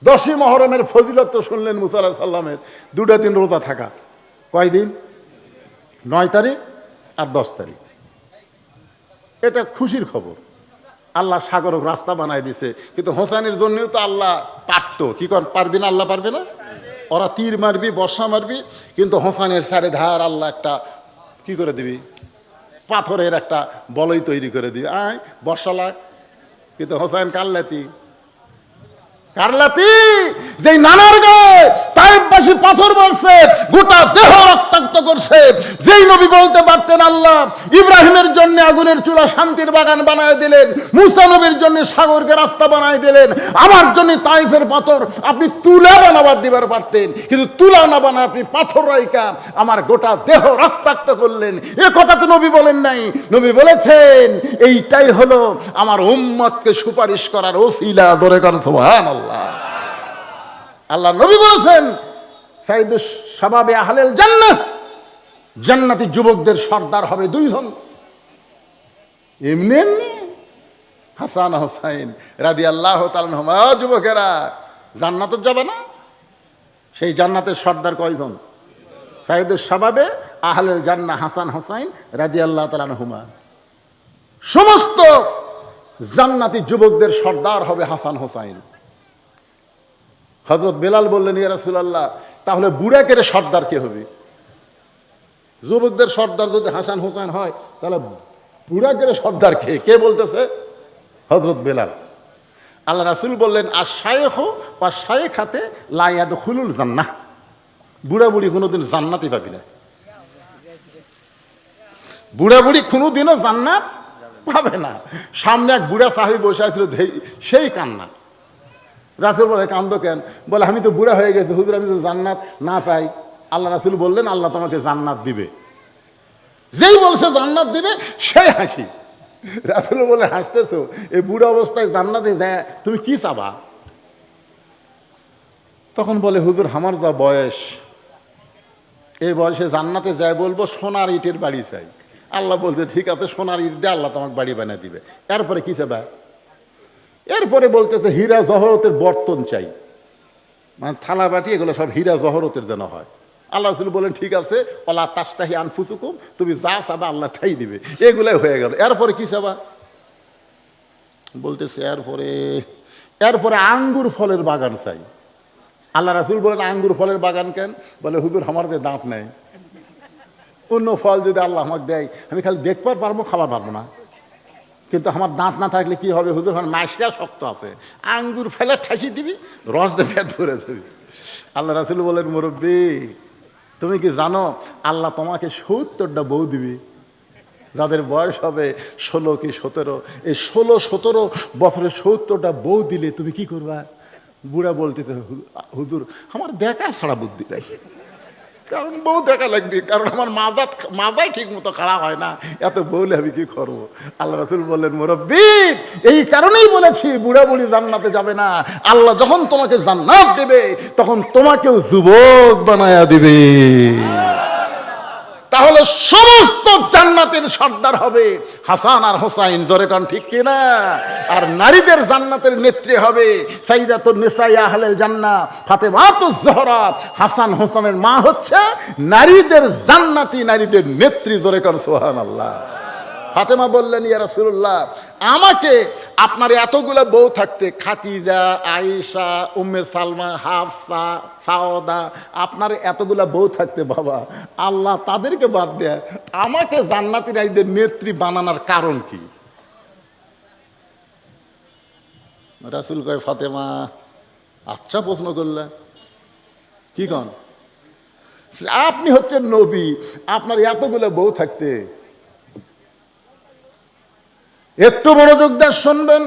10ই মহরমের ফজিলত তো শুনলেন মুসা আলাইহিস সালামের, 2টা দিন রোজা থাকা। কয়দিন? 9 তারিখ আর 10 তারিখ। এটা খুশির খবর। আল্লাহ সাগরক রাস্তা বানায় দিছে, কিন্তু হোসেনের জন্যও তো আল্লাহ পারতো। কি পারবি না? আল্লাহ পারবে না? ওরা তীর মারবি, বর্ষা মারবি, কিন্তু হোসেনের চারে ধার আল্লাহ একটা কি করে দিবি, পাথরের একটা বলয় তৈরি করে দিবি, আয় বর্ষা লাগ। কিন্তু হোসেন কারলাতি যেই নানার গায়ে তায়েফবাসী পাথর মারছে, গোটা দেহ রক্তাক্ত করছে, যেই নবী বলতে পারতেন আল্লাহ ইব্রাহিমের জন্য আগুনের চুলা শান্তির বাগান বানায় দিলেন, মুসা নবীর জন্য সাগরকে রাস্তা বানায় দিলেন, আমার জন্য তাইফের পাথর আপনি তুলা বানাবার দিবার পারতেন, কিন্তু তুলা না বানায় আপনি পাথর রাইকা আমার গোটা দেহ রক্তাক্ত করলেন। এ কথা তো নবী বলেন নাই। নবী বলেছেন এইটাই হলো আমার উম্মতকে সুপারিশ করার ওসিলা। ধরে করেন সুবহানাল্লাহ। আল্লাহ নবী বলেছেন সাইয়্যিদুশ শাবাবে আহলিল জান্নাহ, জান্নাতি যুবকদের সর্দার হবে 2 জন। এমনি এমনি হাসান হোসাইন রাদিয়াল্লাহু তাআলা আনহুমা, যুবকেরা জান্নাতে যাবে না? সেই জান্নাতের সর্দার কয়জন? সাইয়্যিদুশ শাবাবে আহলিল জান্নাহ হাসান হোসাইন রাদিয়াল্লাহু তাআলা আনহুমা। সমস্ত জান্নাতি যুবকদের সর্দার হবে হাসান হোসাইন। হযরত বেলাল বললেন, ইয়া রাসূলুল্লাহ, তাহলে বুড়াকের সর্দার কে হবে? যুবকদের সর্দার যদি হাসান হোসেন হয়, তাহলে বুড়াকের সর্দার কে? কে বলতেছে? হযরত বেলাল। আল্লাহ রাসূল বললেন, আশ-শায়খু ওয়াশ-শায়খাতে লা ইয়াদখুলুল জান্নাহ। বুড়া বুড়ি কোনোদিন জান্নাতই পাবি না। বুড়া বুড়ি কোনোদিনও জান্নাত পাবে না। সামনে এক বুড়া সাহাবী বসে আছিল, সেই কান্না। রাসূল বলে, কান্দো কেন? বলে, আমি তো বুড়া হয়ে গেছি হুজুর, আমি তো জান্নাত না পাই। আল্লাহ রাসূল বললেন, আল্লাহ তোমাকে জান্নাত দিবে। যেই বলছে জান্নাত দিবে, সেই হাসি। রাসূল বলে, হাসতেছো? এই বুড়া অবস্থায় জান্নাতে দেয়, তুমি কি চাবা? তখন বলে, হুজুর আমার যা বয়স, এই বয়সে জান্নাতে যায় বলবো সোনার ইটের বাড়ি চাই। আল্লাহ বলতে, ঠিক আছে সোনার ইট দিয়ে আল্লাহ তোমাকে বাড়ি বানিয়ে দিবে। এরপরে কি চাবা? এরপরে বলতেছে হীরা জহরতের বর্তন চাই, মানে থালা বাটি এগুলো সব হীরা জহরতের যেন হয়। আল্লাহ রাসূল বলেন, ঠিক আছে, ওয়ালা তাস্তাহি আনফুসুকুম, তুমি যা চাবা আল্লাহ তাই দিবে। এগুলাই হয়ে গেল। এরপরে কি চাবা? বলতেছে এরপরে আঙ্গুর ফলের বাগান চাই। আল্লাহ রাসূল বলেন, আঙ্গুর ফলের বাগান কেন? বলে, হুজুর আমার যে দাঁত নেই, অন্য ফল যদি আল্লাহ আমাকে দেয়, আমি খালি দেখতে পারবো, খাবার পারবো না। কিন্তু আমার দাঁত না থাকলে কি হবে হুজুর? আমার মাসিরা শক্ত আছে, আঙ্গুর ফেলে ঠাসি দিবি, রস দিয়ে পেট ভরে দিবি। আল্লাহ রাসূল বলেন, মুরব্বী তুমি কি জানো আল্লাহ তোমাকে 70টা বউ দিবি, যাদের বয়স হবে 16 কি 17। এই 16-17 বছরে 70টা বউ দিলে তুমি কি করবা? বুড়া বলতেছে, হুজুর আমার দেখা ছাড়া বুদ্ধি নাই, কারণ বউ দেখা লাগবে, কারণ আমার মাথায় ঠিক মতো খারাপ হয় না, এত বউলে আমি কি করবো? আল্লাহ রাসূল বললেন, মুরব্বী এই কারণেই বলেছি বুড়া বুড়ি জান্নাতে যাবে না। আল্লাহ যখন তোমাকে জান্নাত দেবে, তখন তোমাকেও যুবক বানায়া দিবে। তাহলে সমস্ত জান্নাতের সর্দার হবে হাসান আর হোসাইন। জোরে কান ঠিক কিনা? আর নারীদের জান্নাতের নেত্রী হবে সাইয়্যিদাতুন নিসাই আহলিল জান্নাহ ফাতেমাতুজ জোহরা। হাসান হোসেনের মা হচ্ছে নারীদের জান্নাতি, নারীদের নেত্রী। জোরে কান সুবহানাল্লাহ। ফাতেমা বললেন, ইয়া রাসূলুল্লাহ, আমাকে আপনার এতগুলো বউ থাকতে, খাদিজা, আয়েশা, উম্মে সালমা, হাফসা, সাওদা, আপনার এতগুলো বউ থাকতে বাবা আল্লাহ তাদেরকে বাদ দেয় আমাকে জান্নাতি নারীদের নেত্রী বানানোর কারণ কি? রাসূল কয়, ফাতেমা আচ্ছা প্রশ্ন করলে, কি কন? আপনি হচ্ছেন নবী, আপনার এতগুলো বউ থাকতে, একটু মনোযোগ দিয়ে শুনবেন,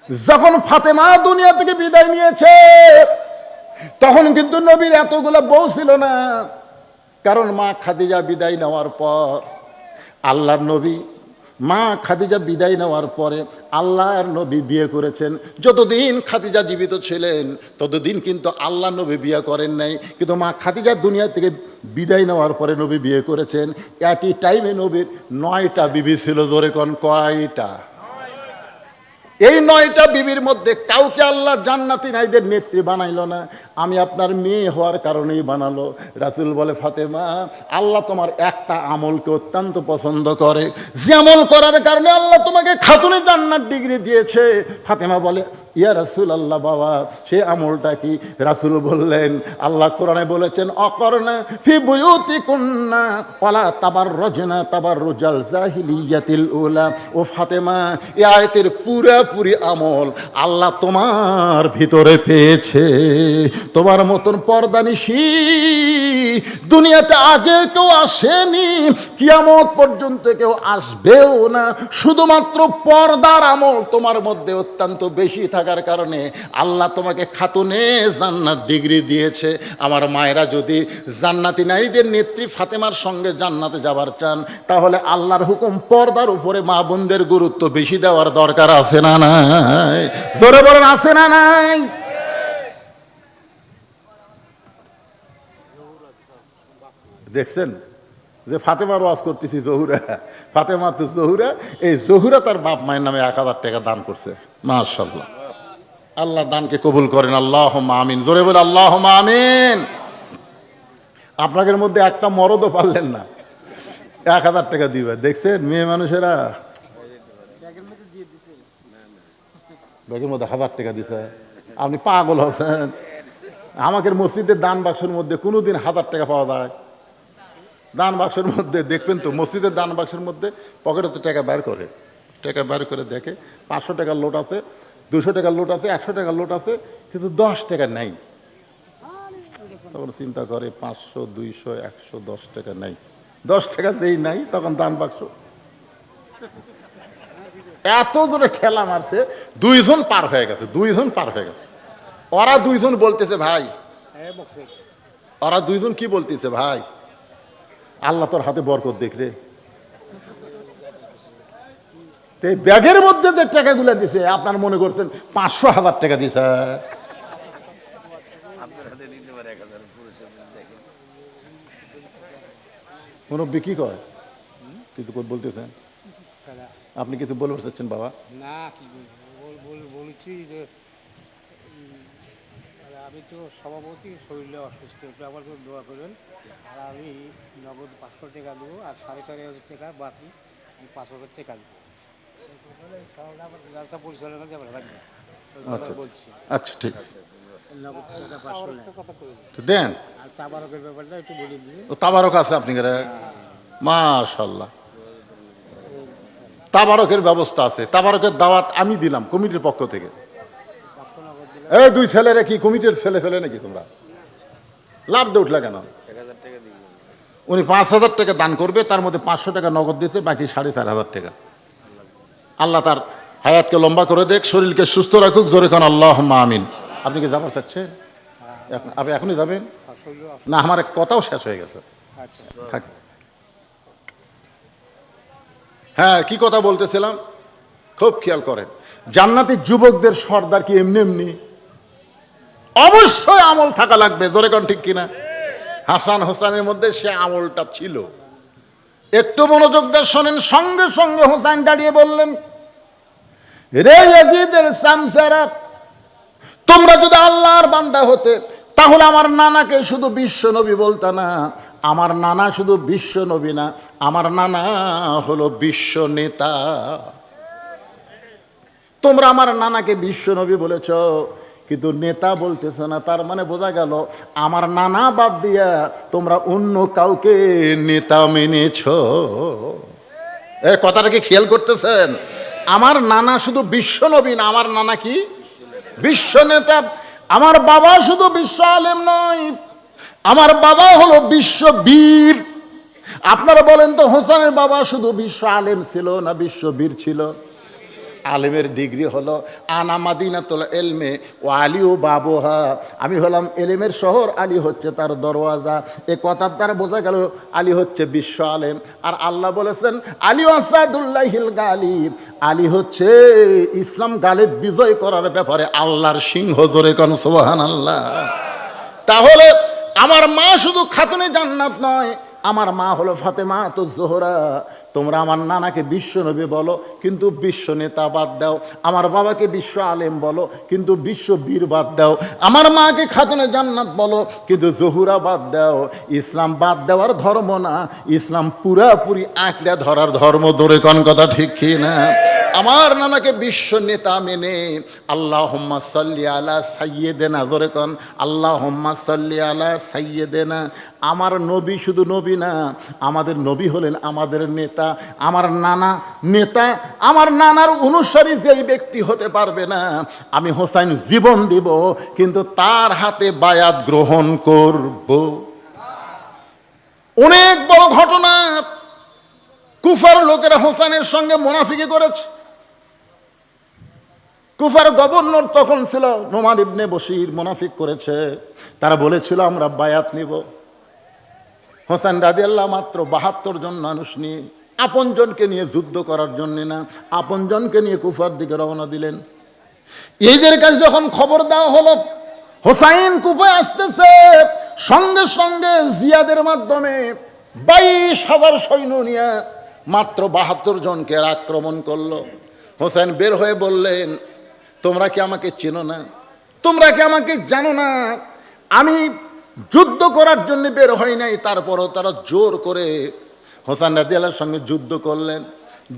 যখন ফাতেমা দুনিয়া থেকে বিদায় নিয়েছে তখন কিন্তু নবীর এতগুলো বউ ছিল না, কারণ মা খাদিজা বিদায় নেওয়ার পর আল্লাহর নবী, মা খাদিজা বিদায় নেওয়ার পরে আল্লাহর নবী বিয়ে করেছেন। যতদিন খাদিজা জীবিত ছিলেন ততদিন কিন্তু আল্লাহ নবী বিয়ে করেন নাই, কিন্তু মা খাদিজা দুনিয়া থেকে বিদায় নেওয়ার পরে নবী বিয়ে করেছেন। একই টাইমে নবীর 9টা বিবি ছিল। জোরে কোন কয়টা? এই 9টা বিবির মধ্যে কাউকে আল্লাহ জান্নাতি নারীদের নেত্রী বানাইল না, আমি আপনার মেয়ে হওয়ার কারণেই বানালো। রাসূল বলে, ফাতেমা, আল্লাহ তোমার একটা আমলকে অত্যন্ত পছন্দ করে, যে আমল করার কারণে আল্লাহ তোমাকে খাতুনে জান্নাত ডিগ্রি দিয়েছে। ফাতেমা বলে, ইয়া রাসূল আল্লাহ, বাবা সে আমলটা কি? রাসূল বললেন, আল্লাহ কোরআনে বলেছেন, অকরনা ফি বুয়ুতিকুন্না ওয়ালা তাবাররুজনা তাবাররুজাল জাহিলিয়াতিল উলা। ও ফাতেমা, এই আয়াতের পুরোপুরি আমল আল্লাহ তোমার ভিতরে পেয়েছে। তোমার মতন পর্দানিশী দুনিয়াতে আগে কেউ আসেনি, কিয়ামত পর্যন্ত কেউ আসবেও না। শুধুমাত্র পর্দার আমল তোমার মধ্যে অত্যন্ত বেশি থাকার কারণে আল্লাহ তোমাকে খাতুনে জান্নাত ডিগ্রি দিয়েছে। আমার মায়েরা যদি জান্নাতি নারীদের নেত্রী ফাতেমার সঙ্গে জান্নাতে যাবার চান, তাহলে আল্লাহর হুকুম পর্দার উপরে মা বোনদের গুরুত্ব বেশি দেওয়ার দরকার আছে না নাই? জোরে বলেন, আছে না নাই? দেখছেন যে ফাতেমার ওয়াজ করতেছি, জহুরা, ফাতেমা তো জহুরা, এই জহুরা তার বাপ মায়ের নামে 1000 টাকা দান করছে। মাশাআল্লাহ, আল্লাহ দানকে কবুল করেন। আল্লাহুম্মা আমিন। জোরে বলে আল্লাহুম্মা আমিন। আপনাদের মধ্যে একটা মরদও পারলেন না 1000 টাকা দিবে। দেখছেন মেয়ে মানুষেরা ব্যাগের মধ্যে 1000 টাকা দিছে। আপনি পাগল হচ্ছেন? আমাদের মসজিদের দান বাক্সের মধ্যে কোনোদিন 1000 টাকা পাওয়া যায়? দান বাক্সের মধ্যে দেখবেন তো, মসজিদের দান বাক্সের মধ্যে পকেটে তো টাকা বের করে, টাকা বের করে দেখে 500 টাকার লোট আছে, 200 টাকার লোট আছে, 100 টাকার লোট আছে, কিন্তু 10 টাকা নাই। তখন চিন্তা করে 500, 200, 100, 10 টাকা নাই। 10 টাকা যেই নাই তখন দান বাক্স এত জোরে ঠেলা মারছে, 2 জন পার হয়ে গেছে, 2 জন পার হয়ে গেছে। ওরা 2 জন বলতেছে, ভাই, ওরা 2 জন কি বলতেছে, ভাই আল্লাহ তোর হাতে বরকত দেখলে। ব্যাগের মধ্যে যে টাকাগুলো দিছে আপনার মনে করছেন 500,000 টাকা দিছে। মুরব্বী কি কয়? কিছু বলতেছেন? আপনি কিছু বলতে চাচ্ছেন বাবা? না, কি বলছি যে আমি তো সভাপতি, শরীরে অসুস্থ, একটু আমার জন্য দোয়া করবেন। আর আমি নগদ 500 টাকা দেবো, আর 4,500 টাকা বাকি আমি 5,000 টাকা দেবো। ব্যবসা পরিচালনা যাবে লাগবে, বলছি। আচ্ছা, ঠিক আছে, নগদ টাকা 500 দেন। আর তাবারকের ব্যাপারটা একটু বলে দিবেন। ও তাবারক আছে আপনি? মাশাআল্লাহ, তাবারকের ব্যবস্থা আছে। তাবারকের দাওয়াত আমি দিলাম কমিটির পক্ষ থেকে। এই 2 ছেলেরা কি কমিটির ছেলে ফেলে নাকি? তোমরা লাভ দিয়ে উঠলে কেন? উনি 5,000 টাকা দান করবে, তার মধ্যে 500 টাকা নগদ দিয়েছে, বাকি 4,500 টাকা। আল্লাহ তার হায়াতকে লম্বা করে দেখ, শরীরকে সুস্থ রাখুক। জোরে খান আল্লাহুম্মা আমিন। আপনি কি যাবার চাচ্ছেন? আপনি এখনই যাবেন না? আমার এক কথাও শেষ হয়ে গেছে। থাক। হ্যাঁ, কি কথা বলতেছিলাম, খুব খেয়াল করেন। জান্নাতি যুবকদের সর্দার কি এমনি এমনি? অবশ্যই আমল থাকা লাগবে। জোরে কোন ঠিক কিনা? হাসান হোসেনের মধ্যে সে আমলটা ছিল। একটু মনোযোগ দিয়ে শোনেন। সঙ্গে সঙ্গে হোসেন দাঁড়িয়ে বললেন, রে ইয়াজিদের সামসারা, তোমরা যদি আল্লাহর বান্দা হতে তাহলে আমার নানাকে শুধু বিশ্ব নবী বলতা না। আমার নানা শুধু বিশ্ব নবী না, আমার নানা হলো বিশ্ব নেতা। তোমরা আমার নানাকে বিশ্ব নবী বলেছ, কিন্তু নেতা বলতেছ না। তার মানে বোঝা গেল আমার নানা বাদ দিয়া তোমরা অন্য কাউকে নেতা মেনেছ। এই কথাটা কি খেয়াল করতেছেন? আমার নানা শুধু বিশ্ব নবী না, আমার নানা কি বিশ্ব নেতা। আমার বাবা শুধু বিশ্ব আলেম নয়, আমার বাবা হলো বিশ্ব বীর। আপনারা বলেন তো, হোসেনের বাবা শুধু বিশ্ব আলেম ছিল না বিশ্ব বীর ছিল? আলেমের ডিগ্রি হলো আনা মাদিনাতুল ইলমে ও আলিউ বাবুহা, আমি হলাম এলেমের শহর, আলী হচ্ছে তার দরওয়াজা। এ কথার দ্বারা বোঝা গেল আলী হচ্ছে বিশ্ব আলেম। আর আল্লাহ বলেছেন আলী আসাদুল্লাহিল গালিব, আলী হচ্ছে ইসলাম গালিব বিজয় করার ব্যাপারে আল্লাহর সিংহ। জোরে কোন সুবহানাল্লাহ। তাহলে আমার মা শুধু খাতুনে জান্নাত নয়, আমার মা হলো ফাতেমা তো জোহরা। তোমরা আমার নানাকে বিশ্ব নবী বলো কিন্তু বিশ্ব নেতা বাদ দাও, আমার বাবাকে বিশ্ব আলেম বলো কিন্তু বিশ্ব বীর বাদ দাও, আমার মাকে খাতুনে জান্নাত বলো কিন্তু জহুরা বাদ দাও। ইসলাম বাদ দেওয়ার ধর্ম না, ইসলাম পুরাপুরি আঁকড়া ধরার ধর্ম। দূরে কোন কথা ঠিক কি না? আমার নানাকে বিশ্ব নেতা মেনে আল্লাহুম্মা সাল্লি আলা সাইয়্যিদিনা, জোরে কোন আল্লাহুম্মা সাল্লি আলা সাইয়্যিদিনা। আমার নবী শুধু নবী না, আমাদের নবী হলেন আমাদের নেতা। আমার নানা নেতা, আমার নানার অনুসারী যেই ব্যক্তি হতে পারবে না, আমি হোসাইন জীবন দিব কিন্তু তার হাতে বায়াত গ্রহণ করব। অনেক বড় ঘটনা, কুফার লোকেরা হোসাইনের সঙ্গে মুনাফিকি করেছে। কুফার গভর্নর তখন ছিল নোমান ইবনে বশির, মুনাফিক করেছে। তারা বলেছিল আমরা বায়াত নিব। হোসেন রাদিয়াল্লাহু মাত্র ৭২ জন মানুষ নিয়ে, আপনজনকে নিয়ে যুদ্ধ করার জন্য না, আপনজনকে নিয়ে কুফার দিকে রওনা দিলেন। এইদের কাছে যখন খবর দেওয়া হলো হোসাইন কুফায় আসতেছে, সঙ্গে সঙ্গে জিয়াদের মাধ্যমে ২২,০০০ সৈন্য নিয়ে মাত্র ৭২ জনকে আক্রমণ করলো। হোসেন বের হয়ে বললেন তোমরা কি আমাকে চেনো না? তোমরা কি আমাকে জানো না? আমি যুদ্ধ করার জন্য বের হই নাই। তারপরও তারা জোর করে হোসেন রাদিয়াল্লাহর সঙ্গে যুদ্ধ করলেন।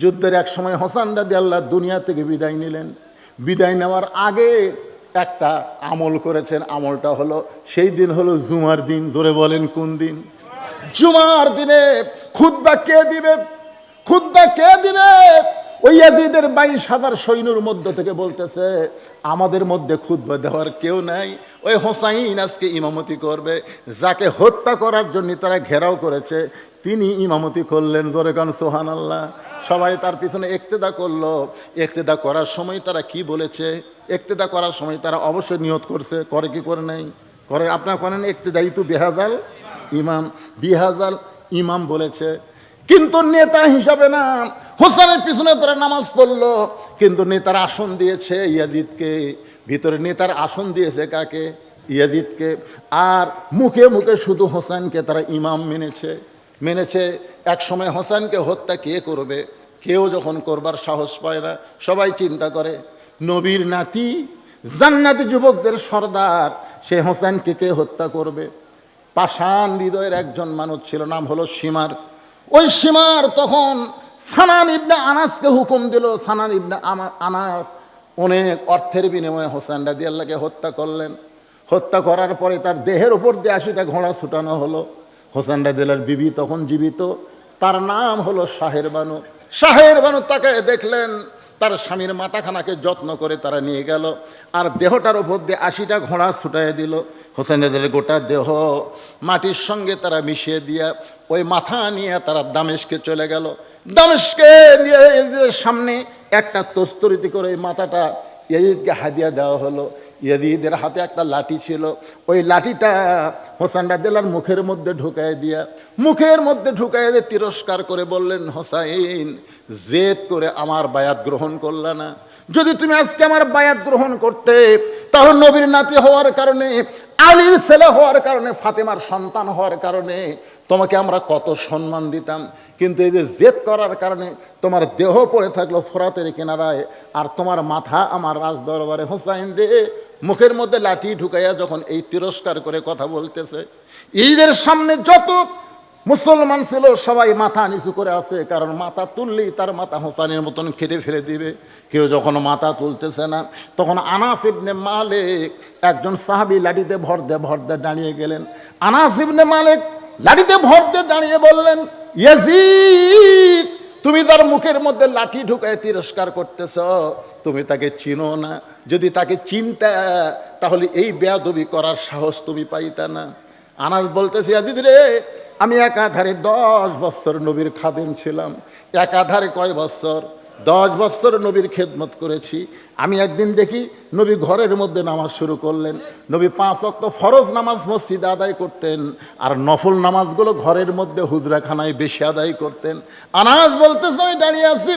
যুদ্ধের এক সময় হোসেন রাদিয়াল্লাহ দুনিয়া থেকে বিদায় নিলেন। বিদায় নেওয়ার আগে একটা আমল করেছেন, আমলটা হলো সেই দিন হলো জুমার দিন। জোরে বলেন কোন দিন? জুমার দিনে খুতবা কে দিবে? খুতবা কে দিবে? ওই ইয়াজিদের ২২,০০০ সৈন্যর মধ্যে থেকে বলতেছে আমাদের মধ্যে খুতবা দেওয়ার কেউ নাই, ওই হোসাইন আজকে ইমামতি করবে। যাকে হত্যা করার জন্য তারা ঘেরাও করেছে তিনি ইমামতি করলেন। জোরে কান সুবহানাল্লাহ। সবাই তার পিছনে ইক্তেদা করলো। ইক্তেদা করার সময় তারা কি বলেছে? ইক্তেদা করার সময় তারা অবশ্যই নিয়ত করছে, করে কি করে নাই? করে। আপনারা করেন ইক্তেদাই তো বিহাজাল ইমাম, বিহাজাল ইমাম বলেছে, কিন্তু নেতা হিসাবে না। হোসেনের পিছনে তারা নামাজ পড়লো, কিন্তু নেতার আসন দিয়েছে ইয়াজিদকে। ভিতরে নেতার আসন দিয়েছে কাকে? ইয়াজিদকে। আর মুখে মুখে শুধু হোসেনকে তারা ইমাম মেনেছে। এক সময় হোসেনকে হত্যা কে করবে? কেউ যখন করবার সাহস পায় না, সবাই চিন্তা করে নবীর নাতি, জান্নাতি যুবকদের সর্দার, সে হোসেনকে কে হত্যা করবে? পাষাণ হৃদয়ের একজন মানুষ ছিল, নাম হলো সীমার। ওই সীমার তখন সানান ইবনে আনাসকে হুকুম দিল। সানান ইবনে আনাস অনেক অর্থের বিনিময়ে হোসেন রাদিয়াল্লাহকে হত্যা করলেন। হত্যা করার পরে তার দেহের উপর দিয়ে ৮০টা ঘোড়া ছুটানো হলো। হোসেন রাদিয়াল্লাহর বিবি তখন জীবিত, তার নাম হলো শাহের বানু। শাহের বানু তাকে দেখলেন, তার স্বামীর মাথাখানাকে যত্ন করে তারা নিয়ে গেল, আর দেহটার উপর দিয়ে ৮০টা ঘোড়া ছুটাই দিল। হোসেন রাদিয়াল্লাহর গোটা দেহ মাটির সঙ্গে তারা মিশিয়ে দিয়া ওই মাথা নিয়ে তারা দামেস্কে চলে গেল। দামেস্কে নিয়ে সামনে একটা তস্তরিতে করে ওই মাথাটা ইয়াজিদকে হাদিয়া দেওয়া হলো। ইয়াজিদের হাতে একটা লাঠি ছিল, ওই লাঠিটা হোসেন রাদিয়াল্লাহর মুখের মধ্যে ঢুকাই দিয়ে তিরস্কার করে বললেন হোসাইন, জেদ করে আমার বায়াত গ্রহণ করলা না। যদি তুমি আজকে আমার বায়াত গ্রহণ করতে, তাহলে নবীর নাতি হওয়ার কারণে, আলীর ছেলে হওয়ার কারণে, ফাতেমার সন্তান হওয়ার কারণে তোমাকে আমরা কত সম্মান দিতাম। কিন্তু এই যে জেদ করার কারণে তোমার দেহ পড়ে থাকলো ফোরাতের কিনারায়, আর তোমার মাথা আমার রাজ দরবারে। হোসাইন রে, মুখের মধ্যে লাঠি ঢুকাইয়া যখন এই তিরস্কার করে কথা বলতেছে, ঈদের সামনে যত মুসলমান ছিল সবাই মাথা নিচু করে আছে, কারণ মাথা তুললেই তার মাথা হোসাইনের মতন কেটে ফেলে দিবে। কেউ যখন মাথা তুলতেছে না, তখন আনাস ইবনে মালিক, একজন সাহাবী, লাঠিতে ভর দিয়ে দাঁড়িয়ে গেলেন। আনাস ইবনে মালিক লাঠিতে ভর দিয়ে দাঁড়িয়ে বললেন, ইয়াজিদ, তুমি তার মুখের মধ্যে লাঠি ঢুকায় তিরস্কার করতেছ, তুমি তাকে চিনো না। যদি তাকে চিনতা তাহলে এই বেয়াদবি করার সাহস তুমি পাইতা না। আনাস বলতেছে, ইয়াজিদ রে, আমি একাধারে 10 বছর নবীর খাদেম ছিলাম। একাধারে কয় বছর? 10 বছর নবীর খেদমত করেছি। আমি একদিন দেখি নবী ঘরের মধ্যে নামাজ শুরু করলেন। নবী 5 ওয়াক্ত ফরজ নামাজ মসজিদে আদায় করতেন, আর নফল নামাজগুলো ঘরের মধ্যে হুজরাখানায় বেশি আদায় করতেন। আনাস বলতেছে আমি দাঁড়িয়ে আছি,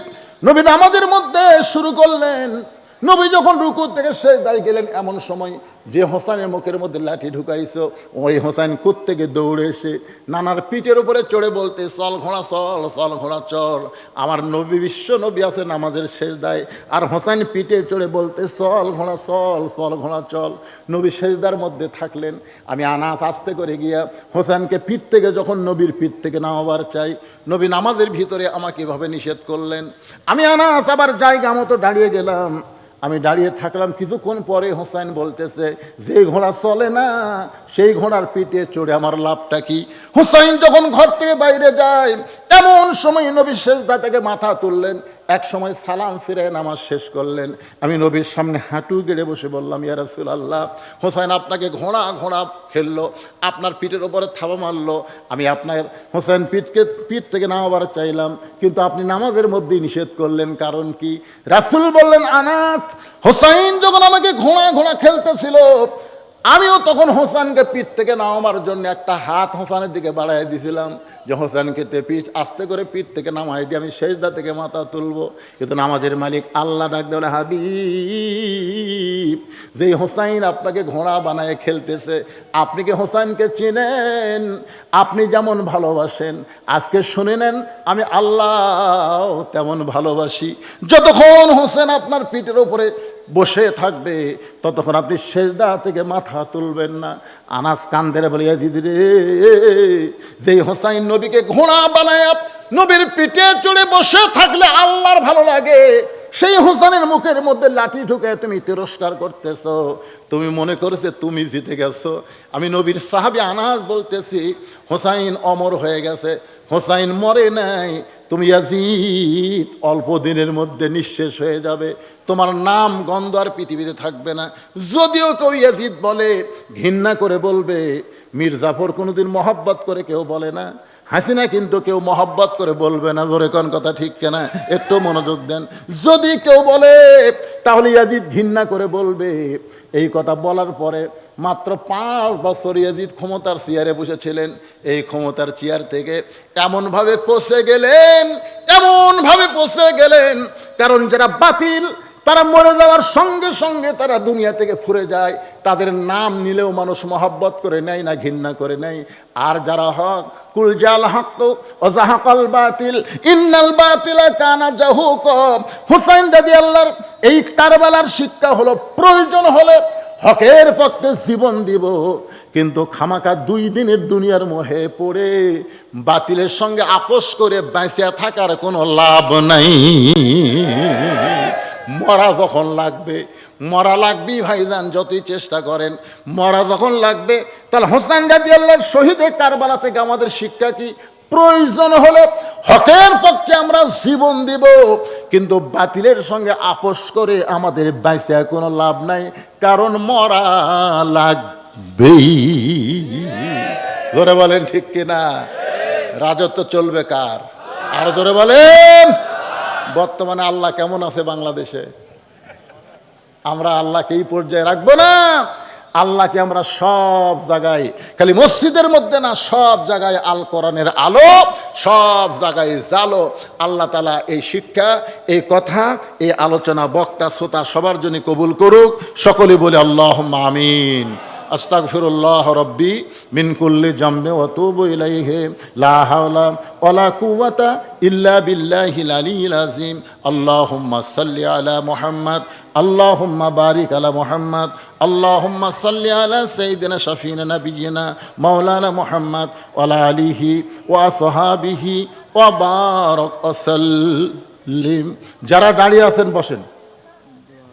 নবী নামাজের মধ্যে শুরু করলেন। নবী যখন রুকু থেকে সিজদায় গেলেন, এমন সময় যে হোসেনের মুখের মধ্যে লাঠি ঢুকাইছো ওই হোসেন থেকে দৌড়ে এসে নানার পিঠের উপরে চড়ে বলতে, চল ঘোড়া চল, চল ঘোড়া চল। আমার নবী বিশ্ব নবী আছে নামাজের সিজদায়, আর হোসেন পিঠে চড়ে বলতে, চল ঘোড়া চল, চল ঘোড়া চল। নবী সিজদার মধ্যে থাকলেন। আমি আনাস আস্তে করে গিয়া হোসেনকে পিঠ থেকে যখন নবীর পিঠ থেকে নামাবার চাই, নবী নামাজের ভিতরে আমাকে এভাবে নিষেধ করলেন। আমি আনাস আবার জায়গা মতো দাঁড়িয়ে গেলাম। আমি দাঁড়িয়ে থাকলাম, কিছুক্ষণ পরে হোসেন বলতেছে, যে ঘোড়া চলে না সেই ঘোড়ার পিঠে চড়ে আমার লাভটা কি? হোসেন যখন ঘর থেকে বাইরে যায়, এমন সময় নবী সিজদা থেকে মাথা তুললেন। এক সময় সালাম ফিরে নামাজ শেষ করলেন। আমি নবীর সামনে হাঁটু গেড়ে বসে বললাম, ইয়া রাসূলুল্লাহ, হোসেন আপনাকে ঘোড়া খেললো, আপনার পিঠের ওপরে থাবা মারলো। আমি আপনার হোসেন পিঠ থেকে নামাবার চাইলাম, কিন্তু আপনি নামাজের মধ্যেই নিষেধ করলেন, কারণ কি? রাসূল বললেন, আনাস, হোসেন যখন আমাকে ঘোড়া খেলতেছিল, আমিও তখন হোসেনকে পিঠ থেকে নামাবার জন্য একটা হাত হোসেনের দিকে বাড়াই দিয়েছিলাম, যে হোসেনকে পিঠ আস্তে করে পিঠ থেকে নামাই দিয়ে আমি সেজদা থেকে মাথা তুলবো। কিন্তু নামাজের মালিক আল্লাহ ডাক দেওয়া, হাবিব, যে হোসেন আপনাকে ঘোড়া বানায় খেলতেছে, আপনি কি হোসেনকে চিনেন? আপনি যেমন ভালোবাসেন, আজকে শুনে নেন, আমি আল্লাহ তেমন ভালোবাসি। যতক্ষণ হোসেন আপনার পিঠের উপরে বসে থাকবে ততক্ষণ আপনি সেজদা থেকে মাথা তুলবেন না। আনাস কান্দেরে বলে, ইয়াজিদ রে, যেই হোসাইন নবীকে ঘোড়া বানায় নবীর পিঠে চড়ে বসে থাকলে আল্লাহর ভালো লাগে, সেই হোসেনের মুখের মধ্যে লাঠি ঢুকে তুমি তিরস্কার করতেছ। তুমি মনে করেছে তুমি জিতে গেছো। আমি নবীর সাহাবী আনাস বলতেছি, হোসাইন অমর হয়ে গেছে, হোসাইন মরে নাই। তুমি ইয়াজিদ অল্প দিনের মধ্যে নিঃশেষ হয়ে যাবে, তোমার নাম গন্ধ আর পৃথিবীতে থাকবে না। যদিও কেউ ইয়াজিদ বলে, ঘৃণা করে বলবে। মীর জাফর কোনোদিন মহব্বত করে কেউ বলে না, হাসিনা কিন্তু কেউ মহব্বত করে বলবে না। জোরে কোন কথা ঠিক কেনা? একটু মনোযোগ দেন। যদি কেউ বলে তাহলে ইয়াজিদ ঘৃণা করে বলবে। এই কথা বলার পরে মাত্র 5 বছর ইয়াজিদ ক্ষমতার চেয়ারে বসেছিলেন। এই ক্ষমতার চেয়ার থেকে এমনভাবে পচে গেলেন, কারণ যারা বাতিল তারা মরে যাওয়ার সঙ্গে সঙ্গে তারা দুনিয়া থেকে ফুরে যায়। তাদের নাম নিলেও মানুষ মহব্বত করে নেয় না, ঘৃণা করে নেয়। আর যারা হক, কুল জাল হক ও জাহাকাল বাতিল ইন্নাল বাতিলা কানা জাহুকা। হুসাইন রাদিয়াল্লাহর এই কারবালার শিক্ষা হলো, প্রয়োজন হলে হকের পক্ষে জীবন দিব, কিন্তু খামাকা 2 দিনের দুনিয়ার মোহে পড়ে বাতিলের সঙ্গে আপোষ করে বেঁচে থাকার কোনো লাভ নাই। মরা যখন লাগবে, মরা লাগবেই ভাইজান, যতই চেষ্টা করেন। মরা যখন লাগবে, তাহলে হোসেন রাদিয়াল্লাহর শহীদে কারবালা থেকে আমাদের শিক্ষা কি? প্রয়োজন হলে হকের পক্ষে আমরা জীবন দিব, কিন্তু বাতিলের সঙ্গে আপোষ করে আমাদের বেঁচে কোনো লাভ নাই, কারণ মরা লাগবেই। জোরে বলেন ঠিক কিনা? রাজত্ব চলবে কার? আর জোরে বলেন। বর্তমানে আল্লাহ কেমন আছে বাংলাদেশে? আমরা আল্লাহকে এই পর্যায়ে রাখবো না। আল্লাহকে আমরা সব জায়গায়, খালি মসজিদের মধ্যে না, সব জায়গায় আল কোরআনের আলো, সব জায়গায় জালো। আল্লাহ তাআলা এই শিক্ষা, এই কথা, এই আলোচনা, বক্তা শ্রোতা সবার জন্য কবুল করুক। সকলে বলে আল্লাহুম্মা আমিন। আস্তাগফিরুল্লাহ রব্বি মিন কুল্লি জামবি ওয়া তুবু ইলাইহি লা হাওলা ওয়ালা কুওয়াতা ইল্লা বিল্লাহিল আলিয়্যিল আযীম। আল্লাহুম্মা সাল্লি আলা মুহাম্মদ, আল্লাহুম্মা বারিক আলা মুহাম্মদ, আল্লাহুম্মা সাল্লি আলা সাইয়্যিদিনা শাফিনা নাবিয়িনা মাওলানা মুহাম্মদ ওয়া আলা আলিহি ওয়া আসহাবিহি ওয়া বারাক ওয়া সাল্লিম। যারা দাঁড়িয়ে আছেন বসেন।